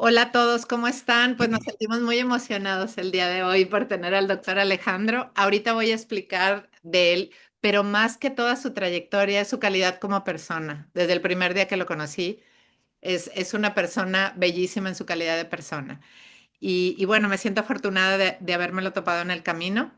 Hola a todos, ¿cómo están? Pues nos sentimos muy emocionados el día de hoy por tener al doctor Alejandro. Ahorita voy a explicar de él, pero más que toda su trayectoria, es su calidad como persona. Desde el primer día que lo conocí, es una persona bellísima en su calidad de persona. Y bueno, me siento afortunada de habérmelo topado en el camino.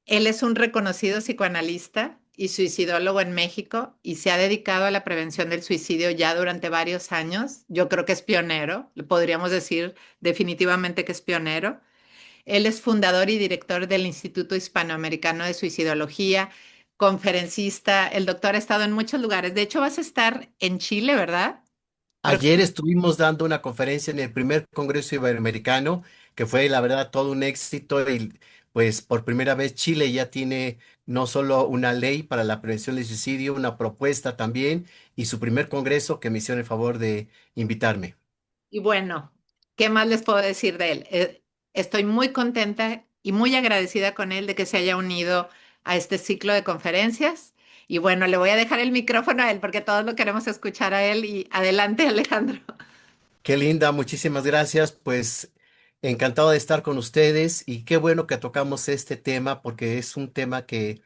Él es un reconocido psicoanalista y suicidólogo en México y se ha dedicado a la prevención del suicidio ya durante varios años. Yo creo que es pionero, podríamos decir definitivamente que es pionero. Él es fundador y director del Instituto Hispanoamericano de Suicidología, conferencista. El doctor ha estado en muchos lugares. De hecho, vas a estar en Chile, ¿verdad? Ayer estuvimos dando una conferencia en el primer Congreso Iberoamericano, que fue la verdad todo un éxito y pues por primera vez Chile ya tiene no solo una ley para la prevención del suicidio, una propuesta también y su primer congreso que me hicieron el favor de invitarme. Y bueno, ¿qué más les puedo decir de él? Estoy muy contenta y muy agradecida con él de que se haya unido a este ciclo de conferencias. Y bueno, le voy a dejar el micrófono a él porque todos lo queremos escuchar a él. Y adelante, Alejandro. Qué linda, muchísimas gracias. Pues encantado de estar con ustedes y qué bueno que tocamos este tema porque es un tema que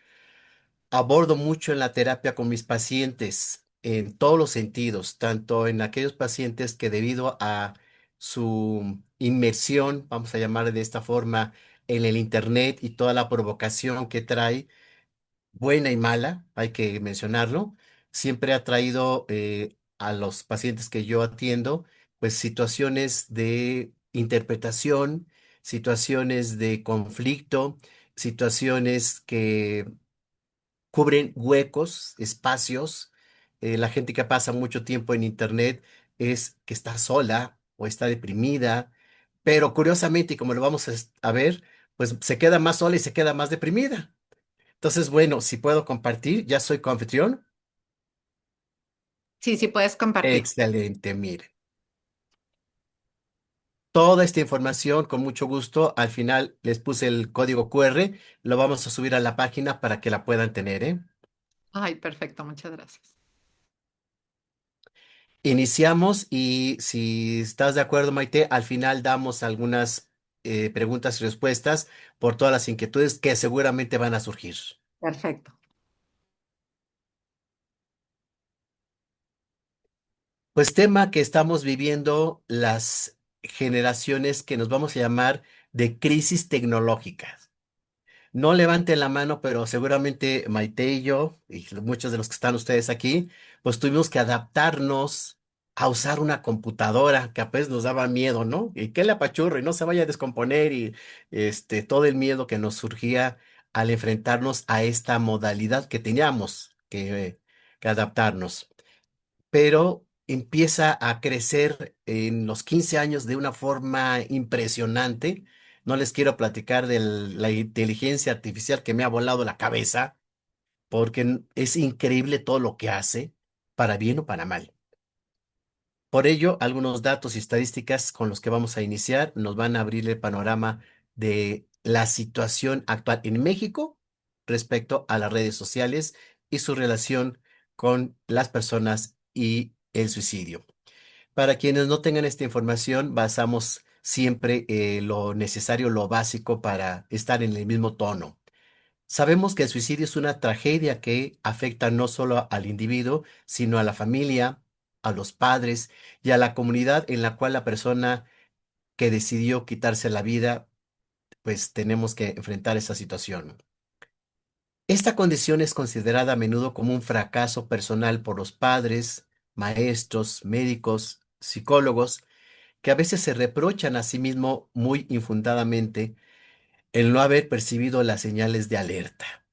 abordo mucho en la terapia con mis pacientes en todos los sentidos, tanto en aquellos pacientes que debido a su inmersión, vamos a llamarle de esta forma, en el Internet y toda la provocación que trae, buena y mala, hay que mencionarlo, siempre ha traído a los pacientes que yo atiendo, pues situaciones de interpretación, situaciones de conflicto, situaciones que cubren huecos, espacios. La gente que pasa mucho tiempo en internet es que está sola o está deprimida, pero curiosamente, y como lo vamos a ver, pues se queda más sola y se queda más deprimida. Entonces, bueno, si puedo compartir, ya soy coanfitrión. Sí, sí, puedes compartir. Excelente, miren. Toda esta información, con mucho gusto, al final les puse el código QR, lo vamos a subir a la página para que la puedan tener, ¿eh? Ay, perfecto, muchas gracias. Iniciamos y si estás de acuerdo, Maite, al final damos algunas preguntas y respuestas por todas las inquietudes que seguramente van a surgir. Perfecto. Pues tema que estamos viviendo las generaciones que nos vamos a llamar de crisis tecnológicas. No levanten la mano, pero seguramente Maite y yo, y muchos de los que están ustedes aquí, pues tuvimos que adaptarnos a usar una computadora que a veces nos daba miedo, ¿no? Y que la apachurre y no se vaya a descomponer y todo el miedo que nos surgía al enfrentarnos a esta modalidad que teníamos que adaptarnos. Pero empieza a crecer en los 15 años de una forma impresionante. No les quiero platicar de la inteligencia artificial que me ha volado la cabeza, porque es increíble todo lo que hace, para bien o para mal. Por ello, algunos datos y estadísticas con los que vamos a iniciar nos van a abrir el panorama de la situación actual en México respecto a las redes sociales y su relación con las personas y el suicidio. Para quienes no tengan esta información, basamos siempre lo necesario, lo básico para estar en el mismo tono. Sabemos que el suicidio es una tragedia que afecta no solo al individuo, sino a la familia, a los padres y a la comunidad en la cual la persona que decidió quitarse la vida, pues tenemos que enfrentar esa situación. Esta condición es considerada a menudo como un fracaso personal por los padres, maestros, médicos, psicólogos, que a veces se reprochan a sí mismo muy infundadamente el no haber percibido las señales de alerta.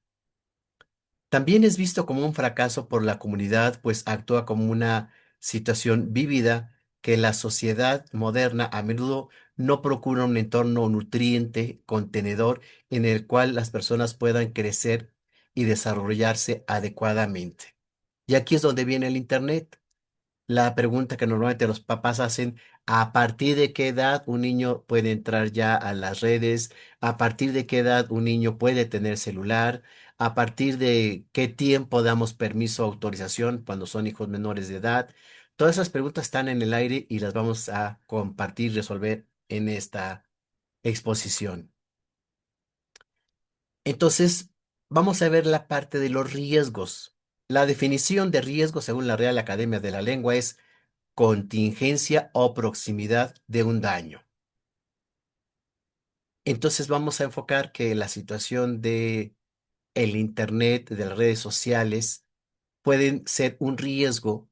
También es visto como un fracaso por la comunidad, pues actúa como una situación vívida que la sociedad moderna a menudo no procura un entorno nutriente, contenedor, en el cual las personas puedan crecer y desarrollarse adecuadamente. Y aquí es donde viene el Internet. La pregunta que normalmente los papás hacen: ¿a partir de qué edad un niño puede entrar ya a las redes? ¿A partir de qué edad un niño puede tener celular? ¿A partir de qué tiempo damos permiso o autorización cuando son hijos menores de edad? Todas esas preguntas están en el aire y las vamos a compartir y resolver en esta exposición. Entonces, vamos a ver la parte de los riesgos. La definición de riesgo, según la Real Academia de la Lengua, es contingencia o proximidad de un daño. Entonces, vamos a enfocar que la situación de el Internet, de las redes sociales, pueden ser un riesgo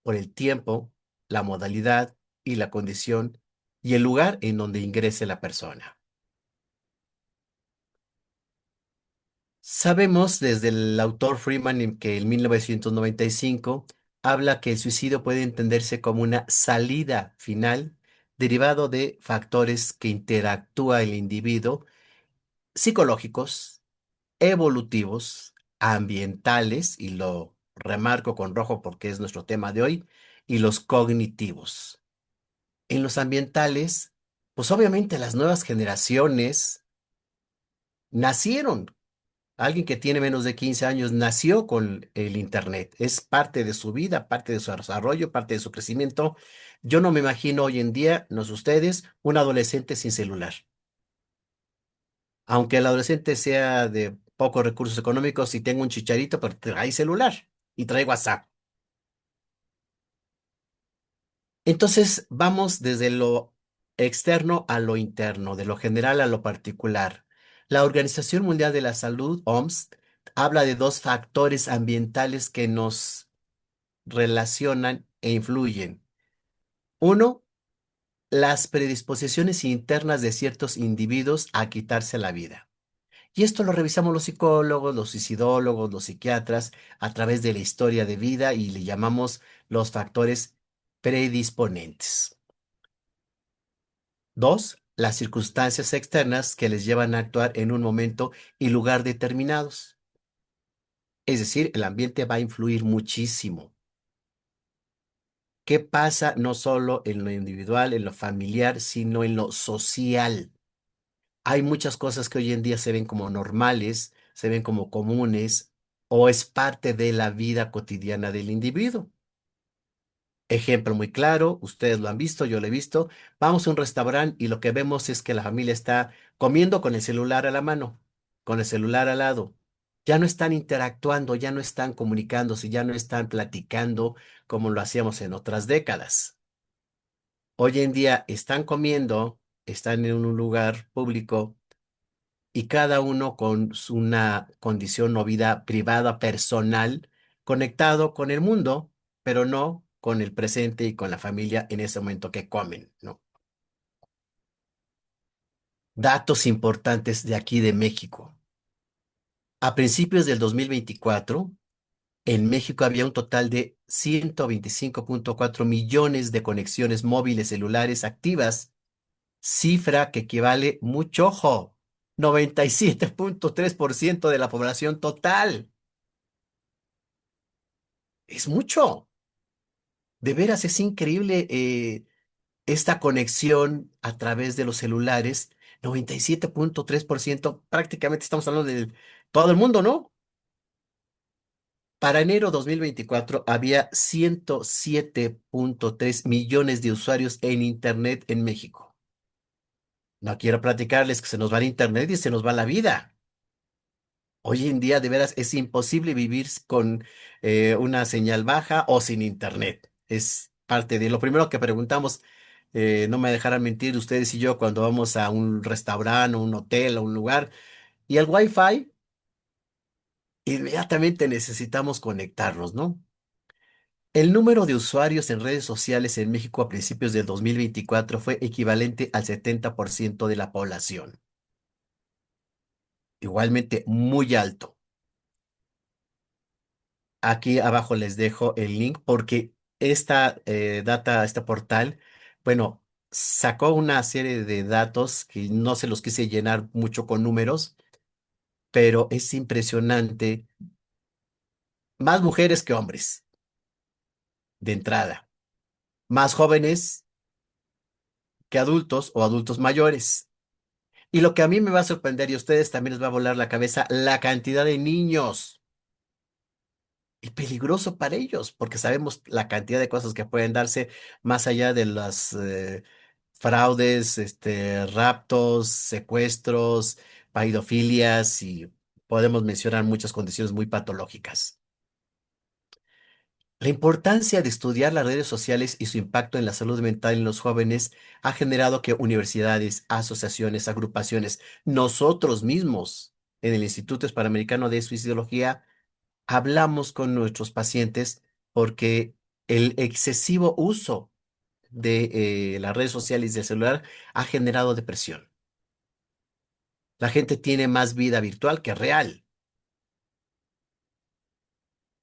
por el tiempo, la modalidad y la condición y el lugar en donde ingrese la persona. Sabemos desde el autor Freeman que en 1995 habla que el suicidio puede entenderse como una salida final derivado de factores que interactúa el individuo, psicológicos, evolutivos, ambientales, y lo remarco con rojo porque es nuestro tema de hoy, y los cognitivos. En los ambientales, pues obviamente las nuevas generaciones nacieron. Alguien que tiene menos de 15 años nació con el Internet. Es parte de su vida, parte de su desarrollo, parte de su crecimiento. Yo no me imagino hoy en día, no sé ustedes, un adolescente sin celular. Aunque el adolescente sea de pocos recursos económicos y tenga un chicharito, pero trae celular y trae WhatsApp. Entonces, vamos desde lo externo a lo interno, de lo general a lo particular. La Organización Mundial de la Salud, OMS, habla de dos factores ambientales que nos relacionan e influyen. Uno, las predisposiciones internas de ciertos individuos a quitarse la vida. Y esto lo revisamos los psicólogos, los suicidólogos, los psiquiatras a través de la historia de vida y le llamamos los factores predisponentes. Dos, las circunstancias externas que les llevan a actuar en un momento y lugar determinados. Es decir, el ambiente va a influir muchísimo. ¿Qué pasa no solo en lo individual, en lo familiar, sino en lo social? Hay muchas cosas que hoy en día se ven como normales, se ven como comunes o es parte de la vida cotidiana del individuo. Ejemplo muy claro, ustedes lo han visto, yo lo he visto. Vamos a un restaurante y lo que vemos es que la familia está comiendo con el celular a la mano, con el celular al lado. Ya no están interactuando, ya no están comunicándose, ya no están platicando como lo hacíamos en otras décadas. Hoy en día están comiendo, están en un lugar público y cada uno con una condición o vida privada, personal, conectado con el mundo, pero no con el presente y con la familia en ese momento que comen, ¿no? Datos importantes de aquí de México. A principios del 2024, en México había un total de 125.4 millones de conexiones móviles celulares activas, cifra que equivale mucho, ojo, 97.3% de la población total. Es mucho. De veras es increíble esta conexión a través de los celulares. 97.3%, prácticamente estamos hablando de todo el mundo, ¿no? Para enero 2024 había 107.3 millones de usuarios en Internet en México. No quiero platicarles que se nos va el Internet y se nos va la vida. Hoy en día, de veras, es imposible vivir con una señal baja o sin internet. Es parte de lo primero que preguntamos. No me dejarán mentir ustedes y yo cuando vamos a un restaurante o un hotel o un lugar y el Wi-Fi, inmediatamente necesitamos conectarnos, ¿no? El número de usuarios en redes sociales en México a principios del 2024 fue equivalente al 70% de la población. Igualmente muy alto. Aquí abajo les dejo el link porque esta este portal, bueno, sacó una serie de datos que no se los quise llenar mucho con números, pero es impresionante. Más mujeres que hombres, de entrada. Más jóvenes que adultos o adultos mayores. Y lo que a mí me va a sorprender y a ustedes también les va a volar la cabeza, la cantidad de niños. y peligroso para ellos, porque sabemos la cantidad de cosas que pueden darse más allá de las fraudes, raptos, secuestros, paidofilias y podemos mencionar muchas condiciones muy patológicas. La importancia de estudiar las redes sociales y su impacto en la salud mental en los jóvenes ha generado que universidades, asociaciones, agrupaciones, nosotros mismos en el Instituto Hispanoamericano de Suicidología, hablamos con nuestros pacientes porque el excesivo uso de las redes sociales y del celular ha generado depresión. La gente tiene más vida virtual que real.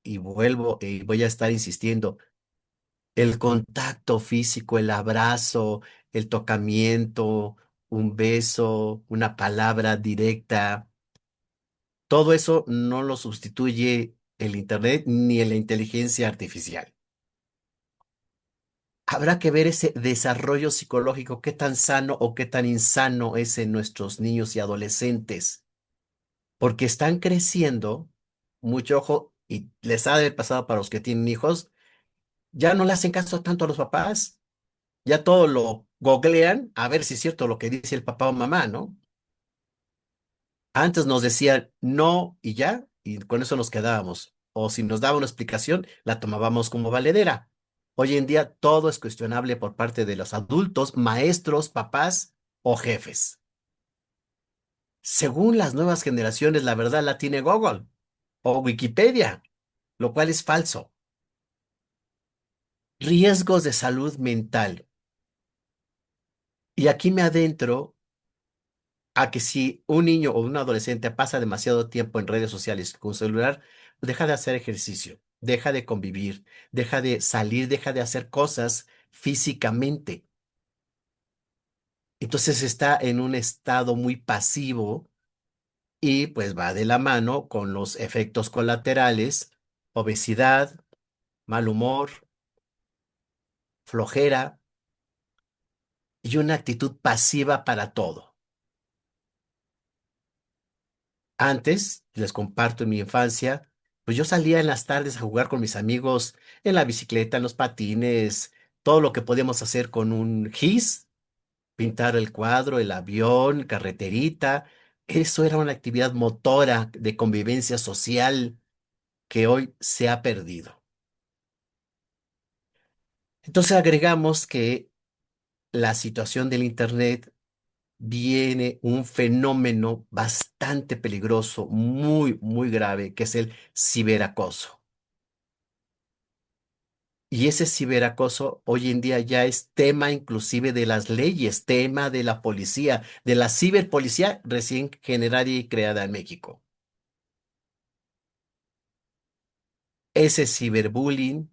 Y voy a estar insistiendo, el contacto físico, el abrazo, el tocamiento, un beso, una palabra directa, todo eso no lo sustituye el Internet ni la inteligencia artificial. Habrá que ver ese desarrollo psicológico, qué tan sano o qué tan insano es en nuestros niños y adolescentes, porque están creciendo, mucho ojo, y les ha de haber pasado para los que tienen hijos, ya no le hacen caso tanto a los papás, ya todo lo googlean a ver si es cierto lo que dice el papá o mamá, ¿no? Antes nos decían no y ya, y con eso nos quedábamos. O si nos daba una explicación, la tomábamos como valedera. Hoy en día todo es cuestionable por parte de los adultos, maestros, papás o jefes. Según las nuevas generaciones, la verdad la tiene Google o Wikipedia, lo cual es falso. Riesgos de salud mental. Y aquí me adentro a que si un niño o un adolescente pasa demasiado tiempo en redes sociales con celular, deja de hacer ejercicio, deja de convivir, deja de salir, deja de hacer cosas físicamente. Entonces está en un estado muy pasivo y pues va de la mano con los efectos colaterales, obesidad, mal humor, flojera y una actitud pasiva para todo. Antes, les comparto en mi infancia, pues yo salía en las tardes a jugar con mis amigos en la bicicleta, en los patines, todo lo que podíamos hacer con un gis, pintar el cuadro, el avión, carreterita. Eso era una actividad motora de convivencia social que hoy se ha perdido. Entonces agregamos que la situación del Internet viene un fenómeno bastante peligroso, muy, muy grave, que es el ciberacoso. Y ese ciberacoso hoy en día ya es tema inclusive de las leyes, tema de la policía, de la ciberpolicía recién generada y creada en México. Ese ciberbullying,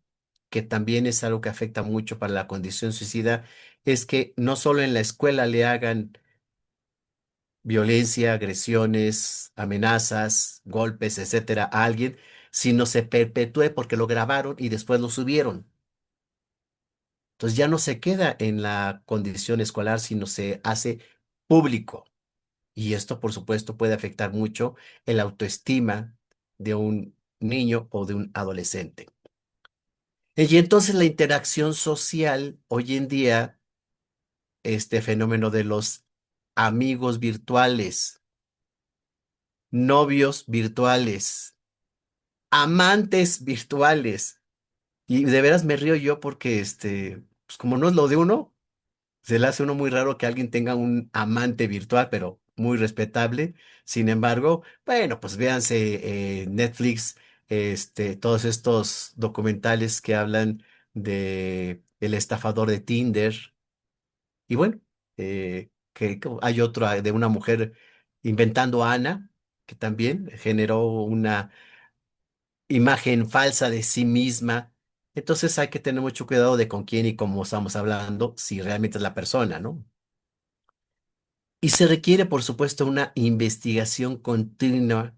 que también es algo que afecta mucho para la condición suicida, es que no solo en la escuela le hagan violencia, agresiones, amenazas, golpes, etcétera, a alguien, sino se perpetúe porque lo grabaron y después lo subieron. Entonces ya no se queda en la condición escolar, sino se hace público. Y esto, por supuesto, puede afectar mucho el autoestima de un niño o de un adolescente. Y entonces la interacción social hoy en día, este fenómeno de los amigos virtuales, novios virtuales, amantes virtuales. Y de veras me río yo porque, pues como no es lo de uno, se le hace uno muy raro que alguien tenga un amante virtual, pero muy respetable. Sin embargo, bueno, pues véanse Netflix, todos estos documentales que hablan de el estafador de Tinder. Y bueno, que hay otro de una mujer inventando a Ana, que también generó una imagen falsa de sí misma. Entonces hay que tener mucho cuidado de con quién y cómo estamos hablando, si realmente es la persona, ¿no? Y se requiere, por supuesto, una investigación continua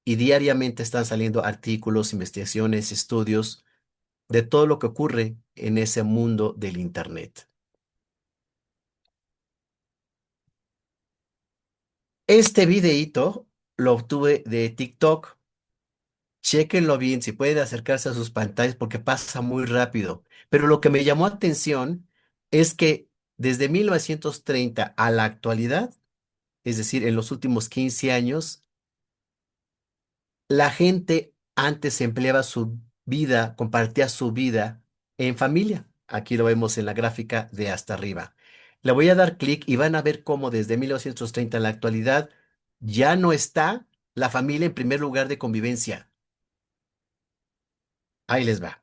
y diariamente están saliendo artículos, investigaciones, estudios de todo lo que ocurre en ese mundo del Internet. Este videíto lo obtuve de TikTok. Chéquenlo bien, si pueden acercarse a sus pantallas porque pasa muy rápido. Pero lo que me llamó atención es que desde 1930 a la actualidad, es decir, en los últimos 15 años, la gente antes empleaba su vida, compartía su vida en familia. Aquí lo vemos en la gráfica de hasta arriba. Le voy a dar clic y van a ver cómo desde 1930 a la actualidad ya no está la familia en primer lugar de convivencia. Ahí les va.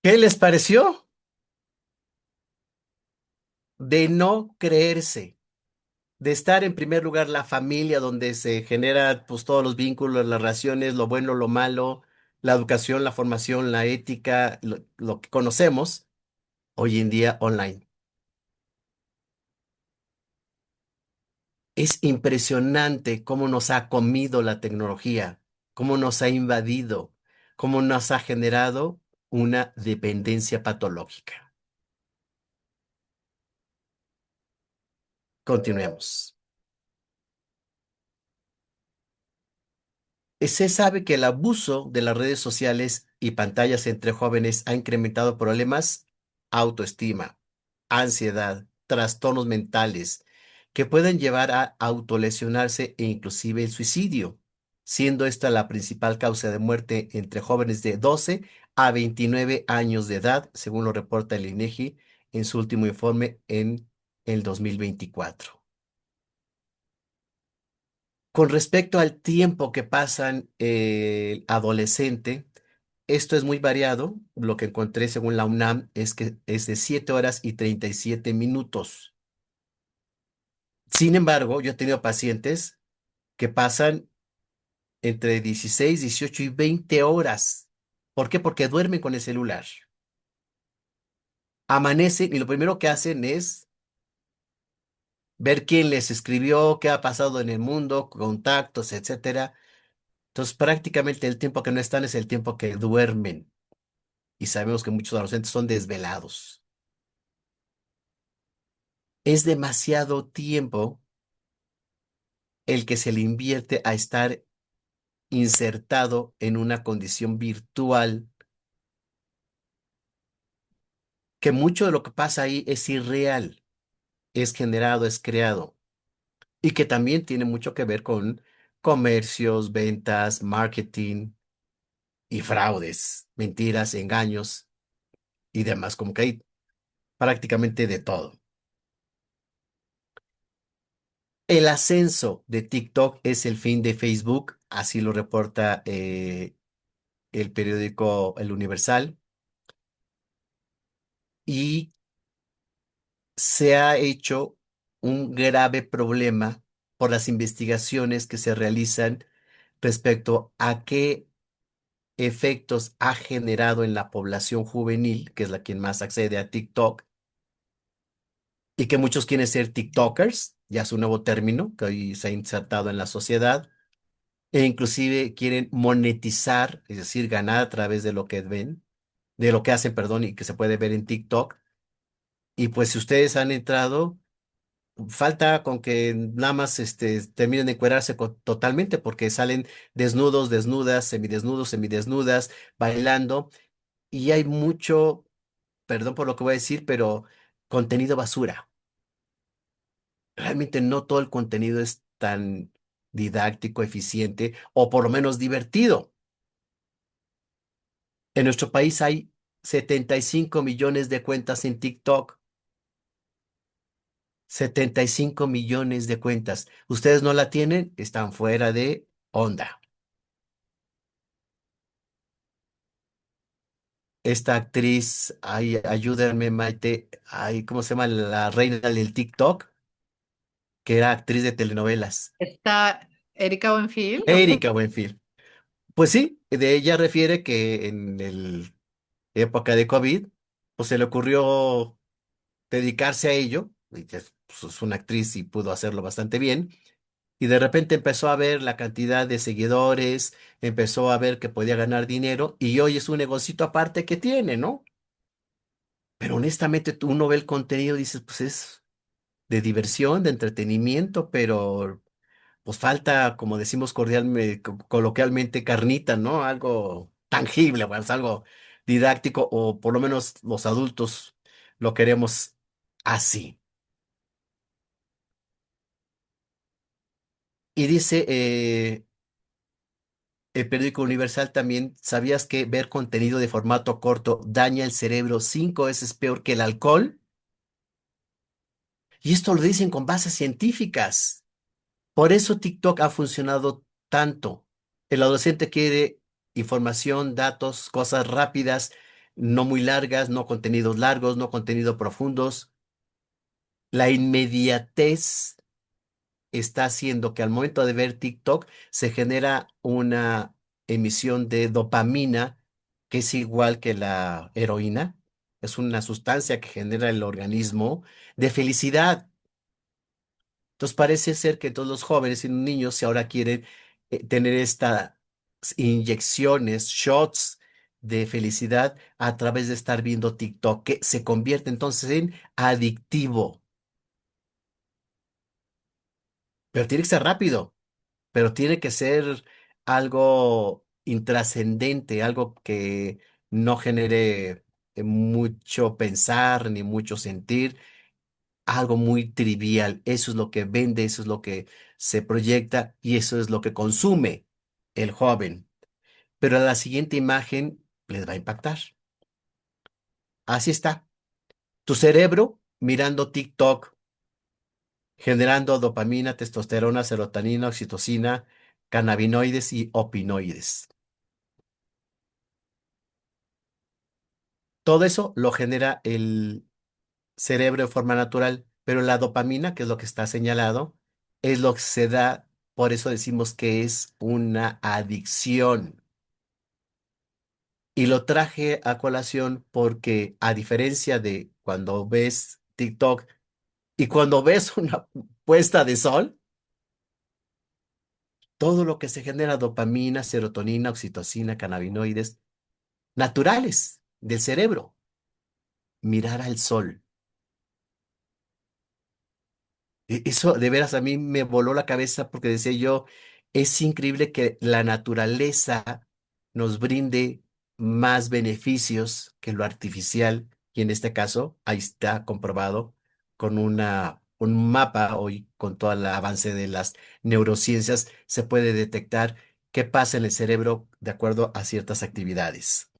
¿Qué les pareció? De no creerse, de estar en primer lugar la familia donde se genera pues todos los vínculos, las relaciones, lo bueno, lo malo, la educación, la formación, la ética, lo que conocemos hoy en día online. Es impresionante cómo nos ha comido la tecnología, cómo nos ha invadido, cómo nos ha generado una dependencia patológica. Continuemos. Se sabe que el abuso de las redes sociales y pantallas entre jóvenes ha incrementado problemas, autoestima, ansiedad, trastornos mentales, que pueden llevar a autolesionarse e inclusive el suicidio, siendo esta la principal causa de muerte entre jóvenes de 12 a 29 años de edad, según lo reporta el INEGI en su último informe en el 2024. Con respecto al tiempo que pasan el adolescente, esto es muy variado. Lo que encontré según la UNAM es que es de 7 horas y 37 minutos. Sin embargo, yo he tenido pacientes que pasan entre 16, 18 y 20 horas. ¿Por qué? Porque duermen con el celular. Amanecen y lo primero que hacen es ver quién les escribió, qué ha pasado en el mundo, contactos, etcétera. Entonces, prácticamente el tiempo que no están es el tiempo que duermen. Y sabemos que muchos adolescentes son desvelados. Es demasiado tiempo el que se le invierte a estar insertado en una condición virtual, que mucho de lo que pasa ahí es irreal, es generado, es creado, y que también tiene mucho que ver con comercios, ventas, marketing y fraudes, mentiras, engaños y demás, como que hay prácticamente de todo. El ascenso de TikTok es el fin de Facebook, así lo reporta el periódico El Universal, y se ha hecho un grave problema por las investigaciones que se realizan respecto a qué efectos ha generado en la población juvenil, que es la quien más accede a TikTok, y que muchos quieren ser TikTokers, ya es un nuevo término que hoy se ha insertado en la sociedad, e inclusive quieren monetizar, es decir, ganar a través de lo que ven, de lo que hacen, perdón, y que se puede ver en TikTok. Y pues si ustedes han entrado, falta con que nada más terminen de encuerarse totalmente porque salen desnudos, desnudas, semidesnudos, semidesnudas, bailando y hay mucho, perdón por lo que voy a decir, pero contenido basura. Realmente no todo el contenido es tan didáctico, eficiente o por lo menos divertido. En nuestro país hay 75 millones de cuentas en TikTok. 75 millones de cuentas. ¿Ustedes no la tienen? Están fuera de onda. Esta actriz, ay, ayúdenme, Maite, ay, ¿cómo se llama? La reina del TikTok, que era actriz de telenovelas. ¿Está Erika Buenfil? ¿O qué? Erika Buenfil. Pues sí, de ella refiere que en el época de COVID, pues se le ocurrió dedicarse a ello, y que pues, es una actriz y pudo hacerlo bastante bien, y de repente empezó a ver la cantidad de seguidores, empezó a ver que podía ganar dinero, y hoy es un negocito aparte que tiene, ¿no? Pero honestamente uno ve el contenido y dices, pues es de diversión, de entretenimiento, pero pues falta, como decimos cordialmente, coloquialmente, carnita, ¿no? Algo tangible, pues, algo didáctico, o por lo menos los adultos lo queremos así. Y dice el periódico Universal también, ¿sabías que ver contenido de formato corto daña el cerebro 5 veces peor que el alcohol? Y esto lo dicen con bases científicas. Por eso TikTok ha funcionado tanto. El adolescente quiere información, datos, cosas rápidas, no muy largas, no contenidos largos, no contenidos profundos. La inmediatez está haciendo que al momento de ver TikTok se genera una emisión de dopamina que es igual que la heroína. Es una sustancia que genera el organismo de felicidad. Entonces parece ser que todos los jóvenes y niños si ahora quieren tener estas inyecciones, shots de felicidad a través de estar viendo TikTok, que se convierte entonces en adictivo. Pero tiene que ser rápido, pero tiene que ser algo intrascendente, algo que no genere mucho pensar ni mucho sentir, algo muy trivial. Eso es lo que vende, eso es lo que se proyecta y eso es lo que consume el joven. Pero a la siguiente imagen les va a impactar. Así está. Tu cerebro mirando TikTok, generando dopamina, testosterona, serotonina, oxitocina, cannabinoides y opinoides. Todo eso lo genera el cerebro de forma natural, pero la dopamina, que es lo que está señalado, es lo que se da, por eso decimos que es una adicción. Y lo traje a colación porque a diferencia de cuando ves TikTok y cuando ves una puesta de sol, todo lo que se genera dopamina, serotonina, oxitocina, cannabinoides, naturales del cerebro, mirar al sol. Eso de veras a mí me voló la cabeza porque decía yo, es increíble que la naturaleza nos brinde más beneficios que lo artificial y en este caso ahí está comprobado con un mapa hoy con todo el avance de las neurociencias se puede detectar qué pasa en el cerebro de acuerdo a ciertas actividades.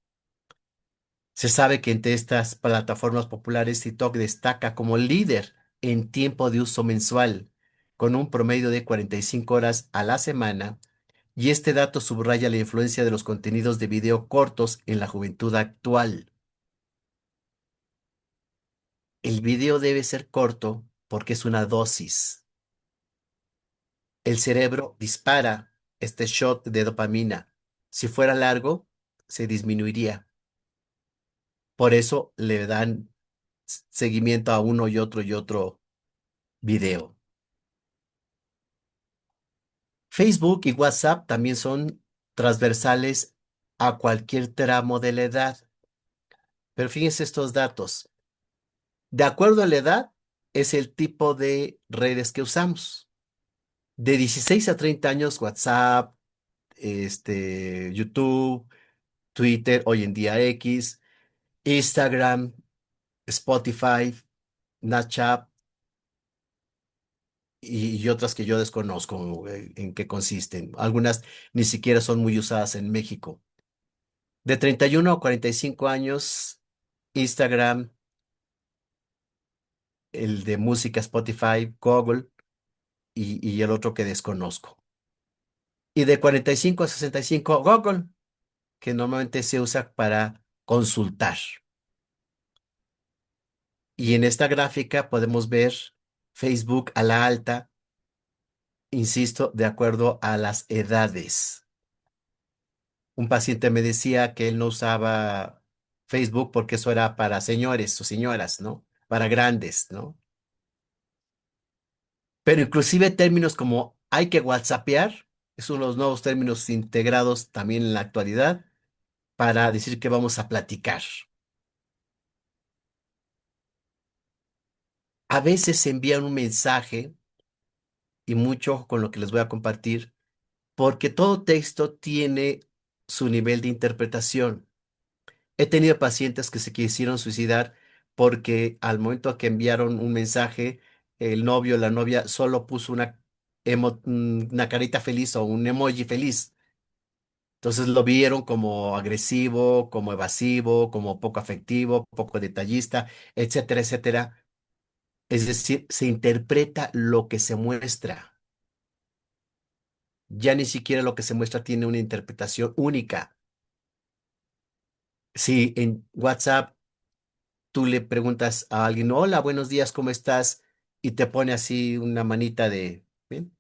Se sabe que entre estas plataformas populares, TikTok destaca como líder en tiempo de uso mensual, con un promedio de 45 horas a la semana, y este dato subraya la influencia de los contenidos de video cortos en la juventud actual. El video debe ser corto porque es una dosis. El cerebro dispara este shot de dopamina. Si fuera largo, se disminuiría. Por eso le dan seguimiento a uno y otro video. Facebook y WhatsApp también son transversales a cualquier tramo de la edad. Pero fíjense estos datos. De acuerdo a la edad, es el tipo de redes que usamos. De 16 a 30 años, WhatsApp, YouTube, Twitter, hoy en día X, Instagram, Spotify, Snapchat y otras que yo desconozco en qué consisten. Algunas ni siquiera son muy usadas en México. De 31 a 45 años, Instagram, el de música Spotify, Google y el otro que desconozco. Y de 45 a 65, Google, que normalmente se usa para consultar. Y en esta gráfica podemos ver Facebook a la alta, insisto, de acuerdo a las edades. Un paciente me decía que él no usaba Facebook porque eso era para señores o señoras, ¿no? Para grandes, ¿no? Pero inclusive términos como hay que WhatsAppear, es uno de los nuevos términos integrados también en la actualidad para decir que vamos a platicar. A veces se envían un mensaje y mucho con lo que les voy a compartir, porque todo texto tiene su nivel de interpretación. He tenido pacientes que se quisieron suicidar porque al momento que enviaron un mensaje, el novio o la novia solo puso una carita feliz o un emoji feliz. Entonces lo vieron como agresivo, como evasivo, como poco afectivo, poco detallista, etcétera, etcétera. Es decir, se interpreta lo que se muestra. Ya ni siquiera lo que se muestra tiene una interpretación única. Si en WhatsApp tú le preguntas a alguien, hola, buenos días, ¿cómo estás? Y te pone así una manita de, ¿bien?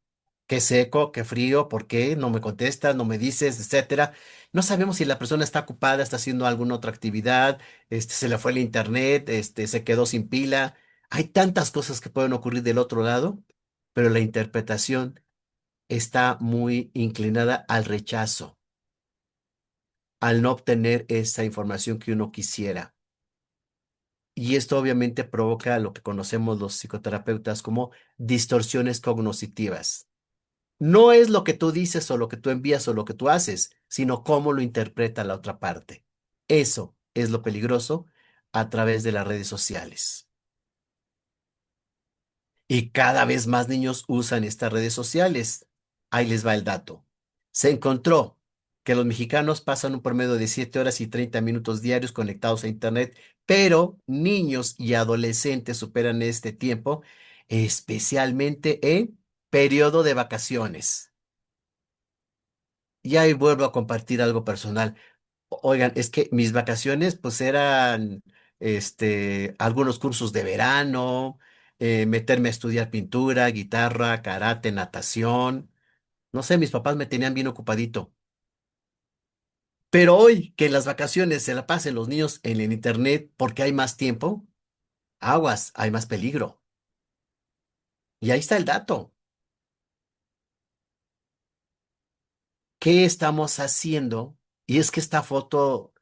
Qué seco, qué frío, ¿por qué? No me contestas, no me dices, etcétera. No sabemos si la persona está ocupada, está haciendo alguna otra actividad, se le fue el internet, se quedó sin pila. Hay tantas cosas que pueden ocurrir del otro lado, pero la interpretación está muy inclinada al rechazo, al no obtener esa información que uno quisiera. Y esto obviamente provoca lo que conocemos los psicoterapeutas como distorsiones cognitivas. No es lo que tú dices o lo que tú envías o lo que tú haces, sino cómo lo interpreta la otra parte. Eso es lo peligroso a través de las redes sociales. Y cada vez más niños usan estas redes sociales. Ahí les va el dato. Se encontró que los mexicanos pasan un promedio de 7 horas y 30 minutos diarios conectados a Internet, pero niños y adolescentes superan este tiempo, especialmente en periodo de vacaciones. Y ahí vuelvo a compartir algo personal. Oigan, es que mis vacaciones pues eran algunos cursos de verano, meterme a estudiar pintura, guitarra, karate, natación. No sé, mis papás me tenían bien ocupadito. Pero hoy que en las vacaciones se la pasen los niños en el internet porque hay más tiempo, aguas, hay más peligro. Y ahí está el dato. ¿Qué estamos haciendo? Y es que esta foto,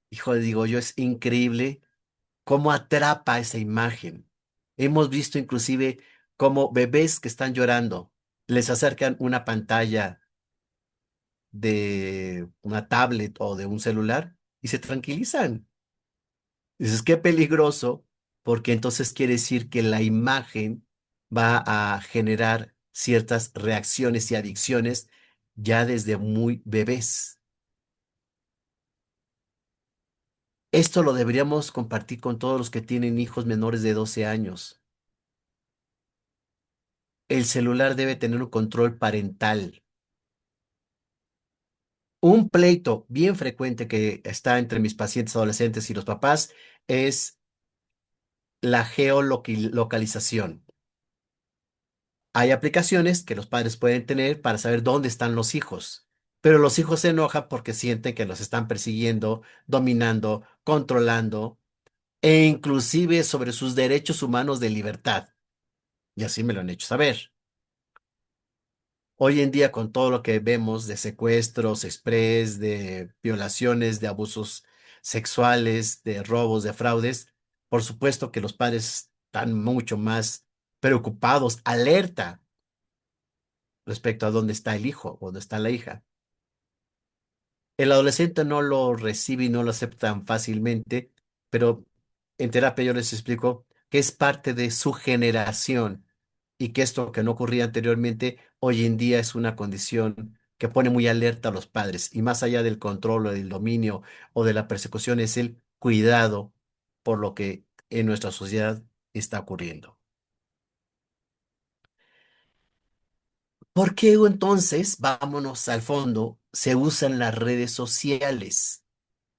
hijo, digo yo, es increíble cómo atrapa esa imagen. Hemos visto inclusive cómo bebés que están llorando les acercan una pantalla de una tablet o de un celular y se tranquilizan. Dices, qué peligroso, porque entonces quiere decir que la imagen va a generar ciertas reacciones y adicciones ya desde muy bebés. Esto lo deberíamos compartir con todos los que tienen hijos menores de 12 años. El celular debe tener un control parental. Un pleito bien frecuente que está entre mis pacientes adolescentes y los papás es la geolocalización. Hay aplicaciones que los padres pueden tener para saber dónde están los hijos, pero los hijos se enojan porque sienten que los están persiguiendo, dominando, controlando e inclusive sobre sus derechos humanos de libertad. Y así me lo han hecho saber. Hoy en día, con todo lo que vemos de secuestros express, de violaciones, de abusos sexuales, de robos, de fraudes, por supuesto que los padres están mucho más preocupados, alerta respecto a dónde está el hijo o dónde está la hija. El adolescente no lo recibe y no lo acepta tan fácilmente, pero en terapia yo les explico que es parte de su generación y que esto que no ocurría anteriormente, hoy en día es una condición que pone muy alerta a los padres. Y más allá del control o del dominio o de la persecución, es el cuidado por lo que en nuestra sociedad está ocurriendo. ¿Por qué entonces, vámonos al fondo, se usan las redes sociales?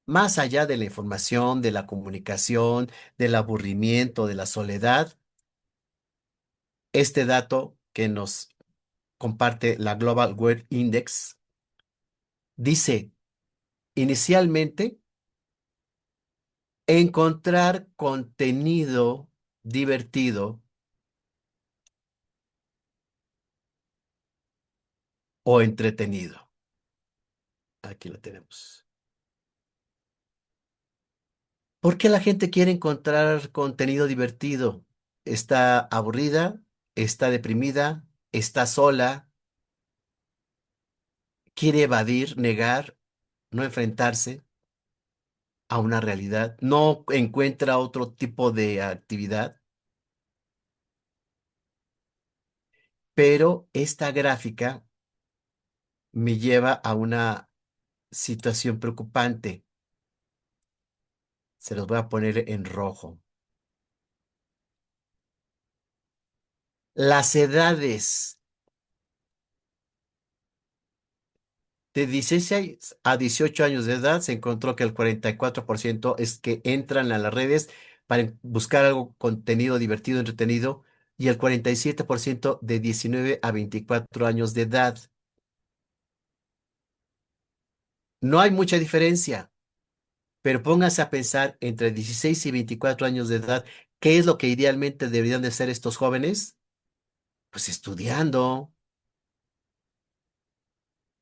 Más allá de la información, de la comunicación, del aburrimiento, de la soledad, este dato que nos comparte la Global Web Index dice, inicialmente, encontrar contenido divertido o entretenido. Aquí lo tenemos. ¿Por qué la gente quiere encontrar contenido divertido? ¿Está aburrida? ¿Está deprimida? ¿Está sola? ¿Quiere evadir, negar, no enfrentarse a una realidad? ¿No encuentra otro tipo de actividad? Pero esta gráfica me lleva a una situación preocupante. Se los voy a poner en rojo. Las edades de 16 a 18 años de edad se encontró que el 44% es que entran a las redes para buscar algo, contenido divertido, entretenido, y el 47% de 19 a 24 años de edad. No hay mucha diferencia, pero póngase a pensar entre 16 y 24 años de edad, ¿qué es lo que idealmente deberían de ser estos jóvenes? Pues estudiando,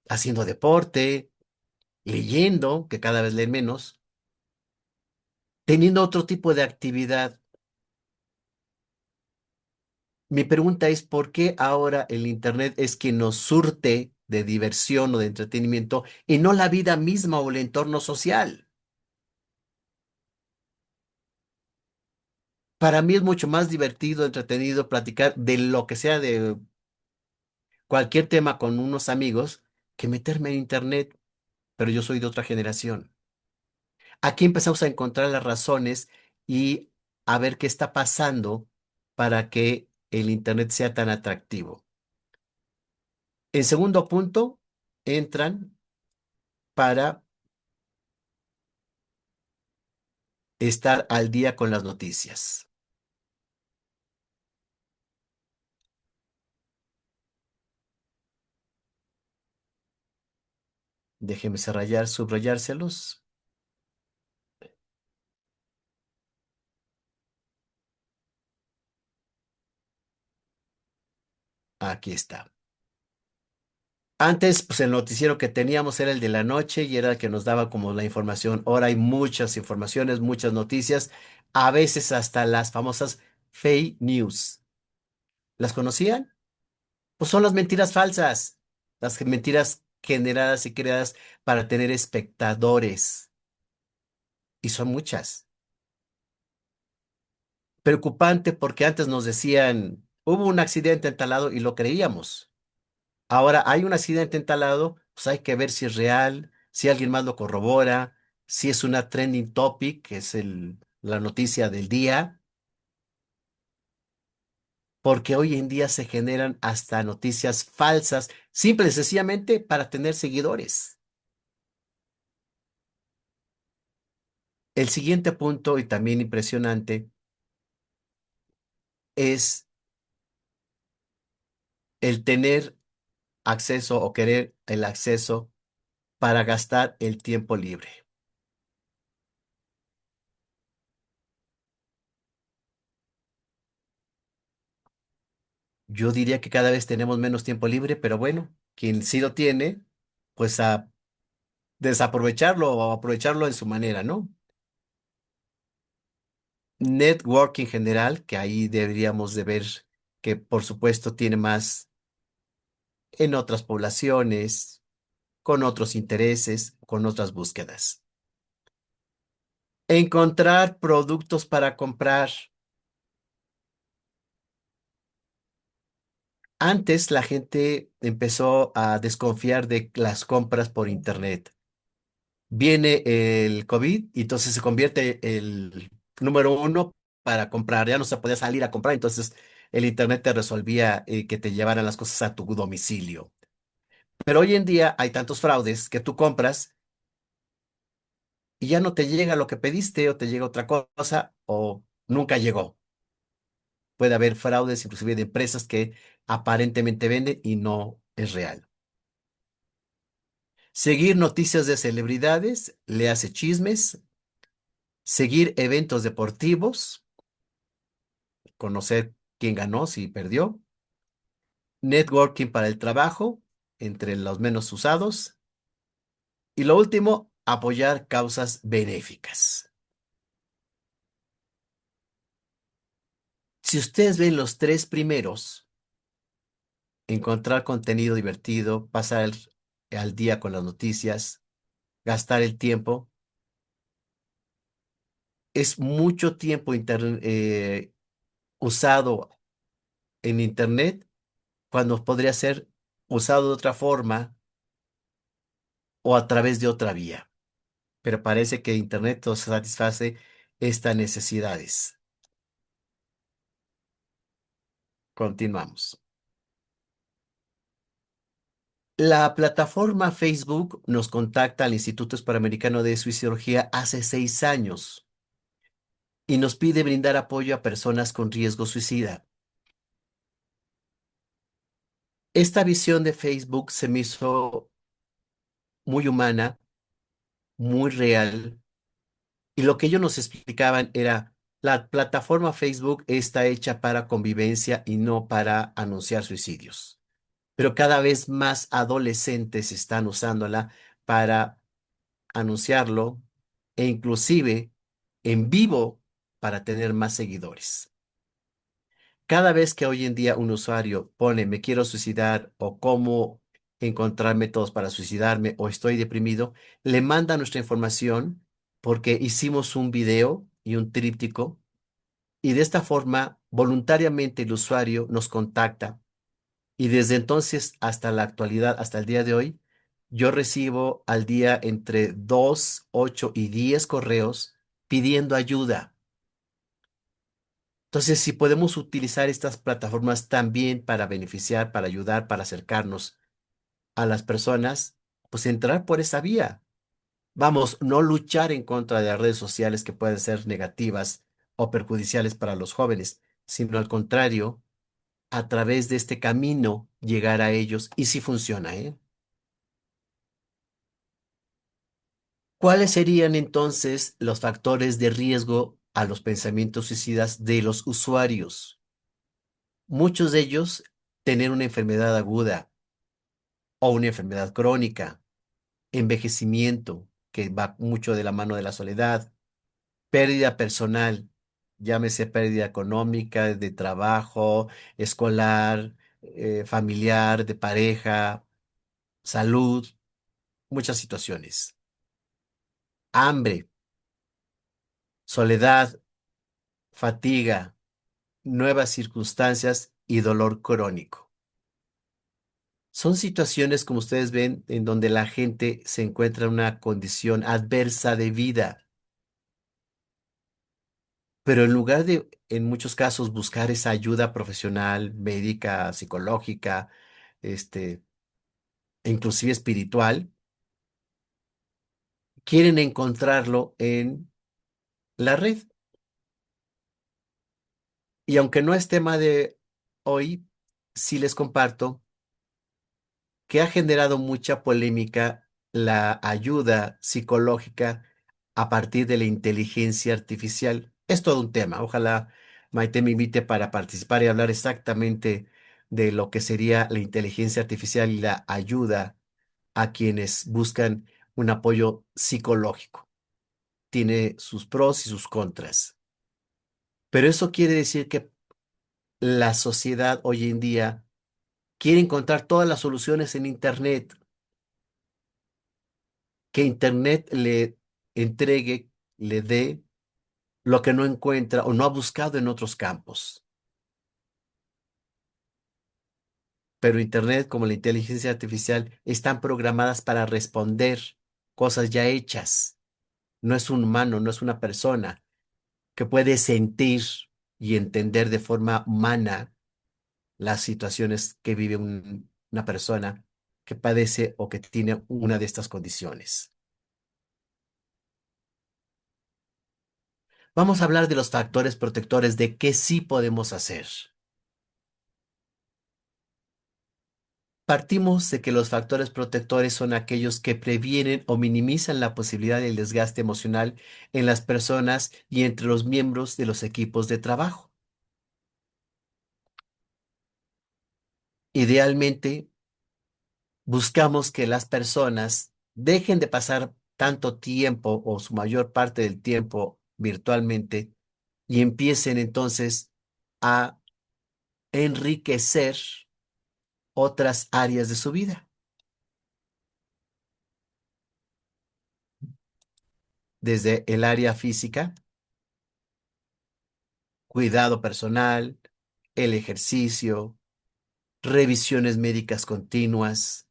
haciendo deporte, leyendo, que cada vez leen menos, teniendo otro tipo de actividad. Mi pregunta es, ¿por qué ahora el Internet es quien nos surte de diversión o de entretenimiento y no la vida misma o el entorno social? Para mí es mucho más divertido, entretenido platicar de lo que sea, de cualquier tema con unos amigos, que meterme en Internet, pero yo soy de otra generación. Aquí empezamos a encontrar las razones y a ver qué está pasando para que el Internet sea tan atractivo. En segundo punto, entran para estar al día con las noticias. Déjeme subrayárselos. Aquí está. Antes, pues el noticiero que teníamos era el de la noche y era el que nos daba como la información. Ahora hay muchas informaciones, muchas noticias, a veces hasta las famosas fake news. ¿Las conocían? Pues son las mentiras falsas, las mentiras generadas y creadas para tener espectadores. Y son muchas. Preocupante porque antes nos decían, hubo un accidente en tal lado y lo creíamos. Ahora hay un accidente en tal lado, pues hay que ver si es real, si alguien más lo corrobora, si es una trending topic, que es la noticia del día, porque hoy en día se generan hasta noticias falsas, simple y sencillamente para tener seguidores. El siguiente punto, y también impresionante, es el tener acceso o querer el acceso para gastar el tiempo libre. Yo diría que cada vez tenemos menos tiempo libre, pero bueno, quien sí lo tiene, pues a desaprovecharlo o aprovecharlo en su manera, ¿no? Network en general, que ahí deberíamos de ver que por supuesto tiene más en otras poblaciones, con otros intereses, con otras búsquedas. Encontrar productos para comprar. Antes la gente empezó a desconfiar de las compras por internet. Viene el COVID y entonces se convierte el número uno para comprar. Ya no se podía salir a comprar, entonces el internet te resolvía que te llevaran las cosas a tu domicilio. Pero hoy en día hay tantos fraudes que tú compras y ya no te llega lo que pediste o te llega otra cosa o nunca llegó. Puede haber fraudes inclusive de empresas que aparentemente venden y no es real. Seguir noticias de celebridades, le hace chismes, seguir eventos deportivos, conocer quién ganó, si perdió, networking para el trabajo, entre los menos usados, y lo último, apoyar causas benéficas. Si ustedes ven los tres primeros, encontrar contenido divertido, pasar al día con las noticias, gastar el tiempo, es mucho tiempo usado en Internet cuando podría ser usado de otra forma o a través de otra vía. Pero parece que Internet nos satisface estas necesidades. Continuamos. La plataforma Facebook nos contacta al Instituto Hispanoamericano de Suicidología hace 6 años y nos pide brindar apoyo a personas con riesgo suicida. Esta visión de Facebook se me hizo muy humana, muy real, y lo que ellos nos explicaban era, la plataforma Facebook está hecha para convivencia y no para anunciar suicidios. Pero cada vez más adolescentes están usándola para anunciarlo e inclusive en vivo para tener más seguidores. Cada vez que hoy en día un usuario pone me quiero suicidar o cómo encontrar métodos para suicidarme o estoy deprimido, le manda nuestra información porque hicimos un video y un tríptico y de esta forma voluntariamente el usuario nos contacta y desde entonces hasta la actualidad, hasta el día de hoy, yo recibo al día entre 2, 8 y 10 correos pidiendo ayuda. Entonces, si podemos utilizar estas plataformas también para beneficiar, para ayudar, para acercarnos a las personas, pues entrar por esa vía. Vamos, no luchar en contra de las redes sociales que pueden ser negativas o perjudiciales para los jóvenes, sino al contrario, a través de este camino llegar a ellos y si funciona, ¿eh? ¿Cuáles serían entonces los factores de riesgo a los pensamientos suicidas de los usuarios? Muchos de ellos tener una enfermedad aguda o una enfermedad crónica, envejecimiento, que va mucho de la mano de la soledad, pérdida personal, llámese pérdida económica, de trabajo, escolar, familiar, de pareja, salud, muchas situaciones. Hambre, soledad, fatiga, nuevas circunstancias y dolor crónico. Son situaciones, como ustedes ven, en donde la gente se encuentra en una condición adversa de vida, pero en lugar de, en muchos casos, buscar esa ayuda profesional, médica, psicológica, este, e inclusive espiritual, quieren encontrarlo en la red. Y aunque no es tema de hoy, sí les comparto que ha generado mucha polémica la ayuda psicológica a partir de la inteligencia artificial. Es todo un tema. Ojalá Maite me invite para participar y hablar exactamente de lo que sería la inteligencia artificial y la ayuda a quienes buscan un apoyo psicológico. Tiene sus pros y sus contras. Pero eso quiere decir que la sociedad hoy en día quiere encontrar todas las soluciones en Internet, que Internet le entregue, le dé lo que no encuentra o no ha buscado en otros campos. pero Internet como la inteligencia artificial están programadas para responder cosas ya hechas. No es un humano, no es una persona que puede sentir y entender de forma humana las situaciones que vive una persona que padece o que tiene una de estas condiciones. Vamos a hablar de los factores protectores, de qué sí podemos hacer. Partimos de que los factores protectores son aquellos que previenen o minimizan la posibilidad del desgaste emocional en las personas y entre los miembros de los equipos de trabajo. Idealmente, buscamos que las personas dejen de pasar tanto tiempo o su mayor parte del tiempo virtualmente y empiecen entonces a enriquecer otras áreas de su vida, desde el área física, cuidado personal, el ejercicio, revisiones médicas continuas,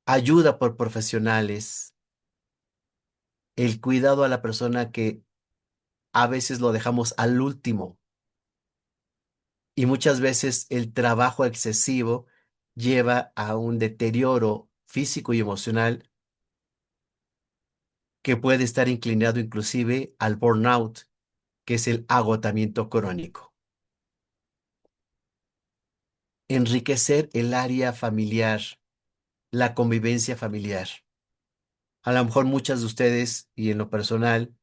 ayuda por profesionales, el cuidado a la persona que a veces lo dejamos al último y muchas veces el trabajo excesivo lleva a un deterioro físico y emocional que puede estar inclinado inclusive al burnout, que es el agotamiento crónico. Enriquecer el área familiar, la convivencia familiar. A lo mejor muchas de ustedes y en lo personal,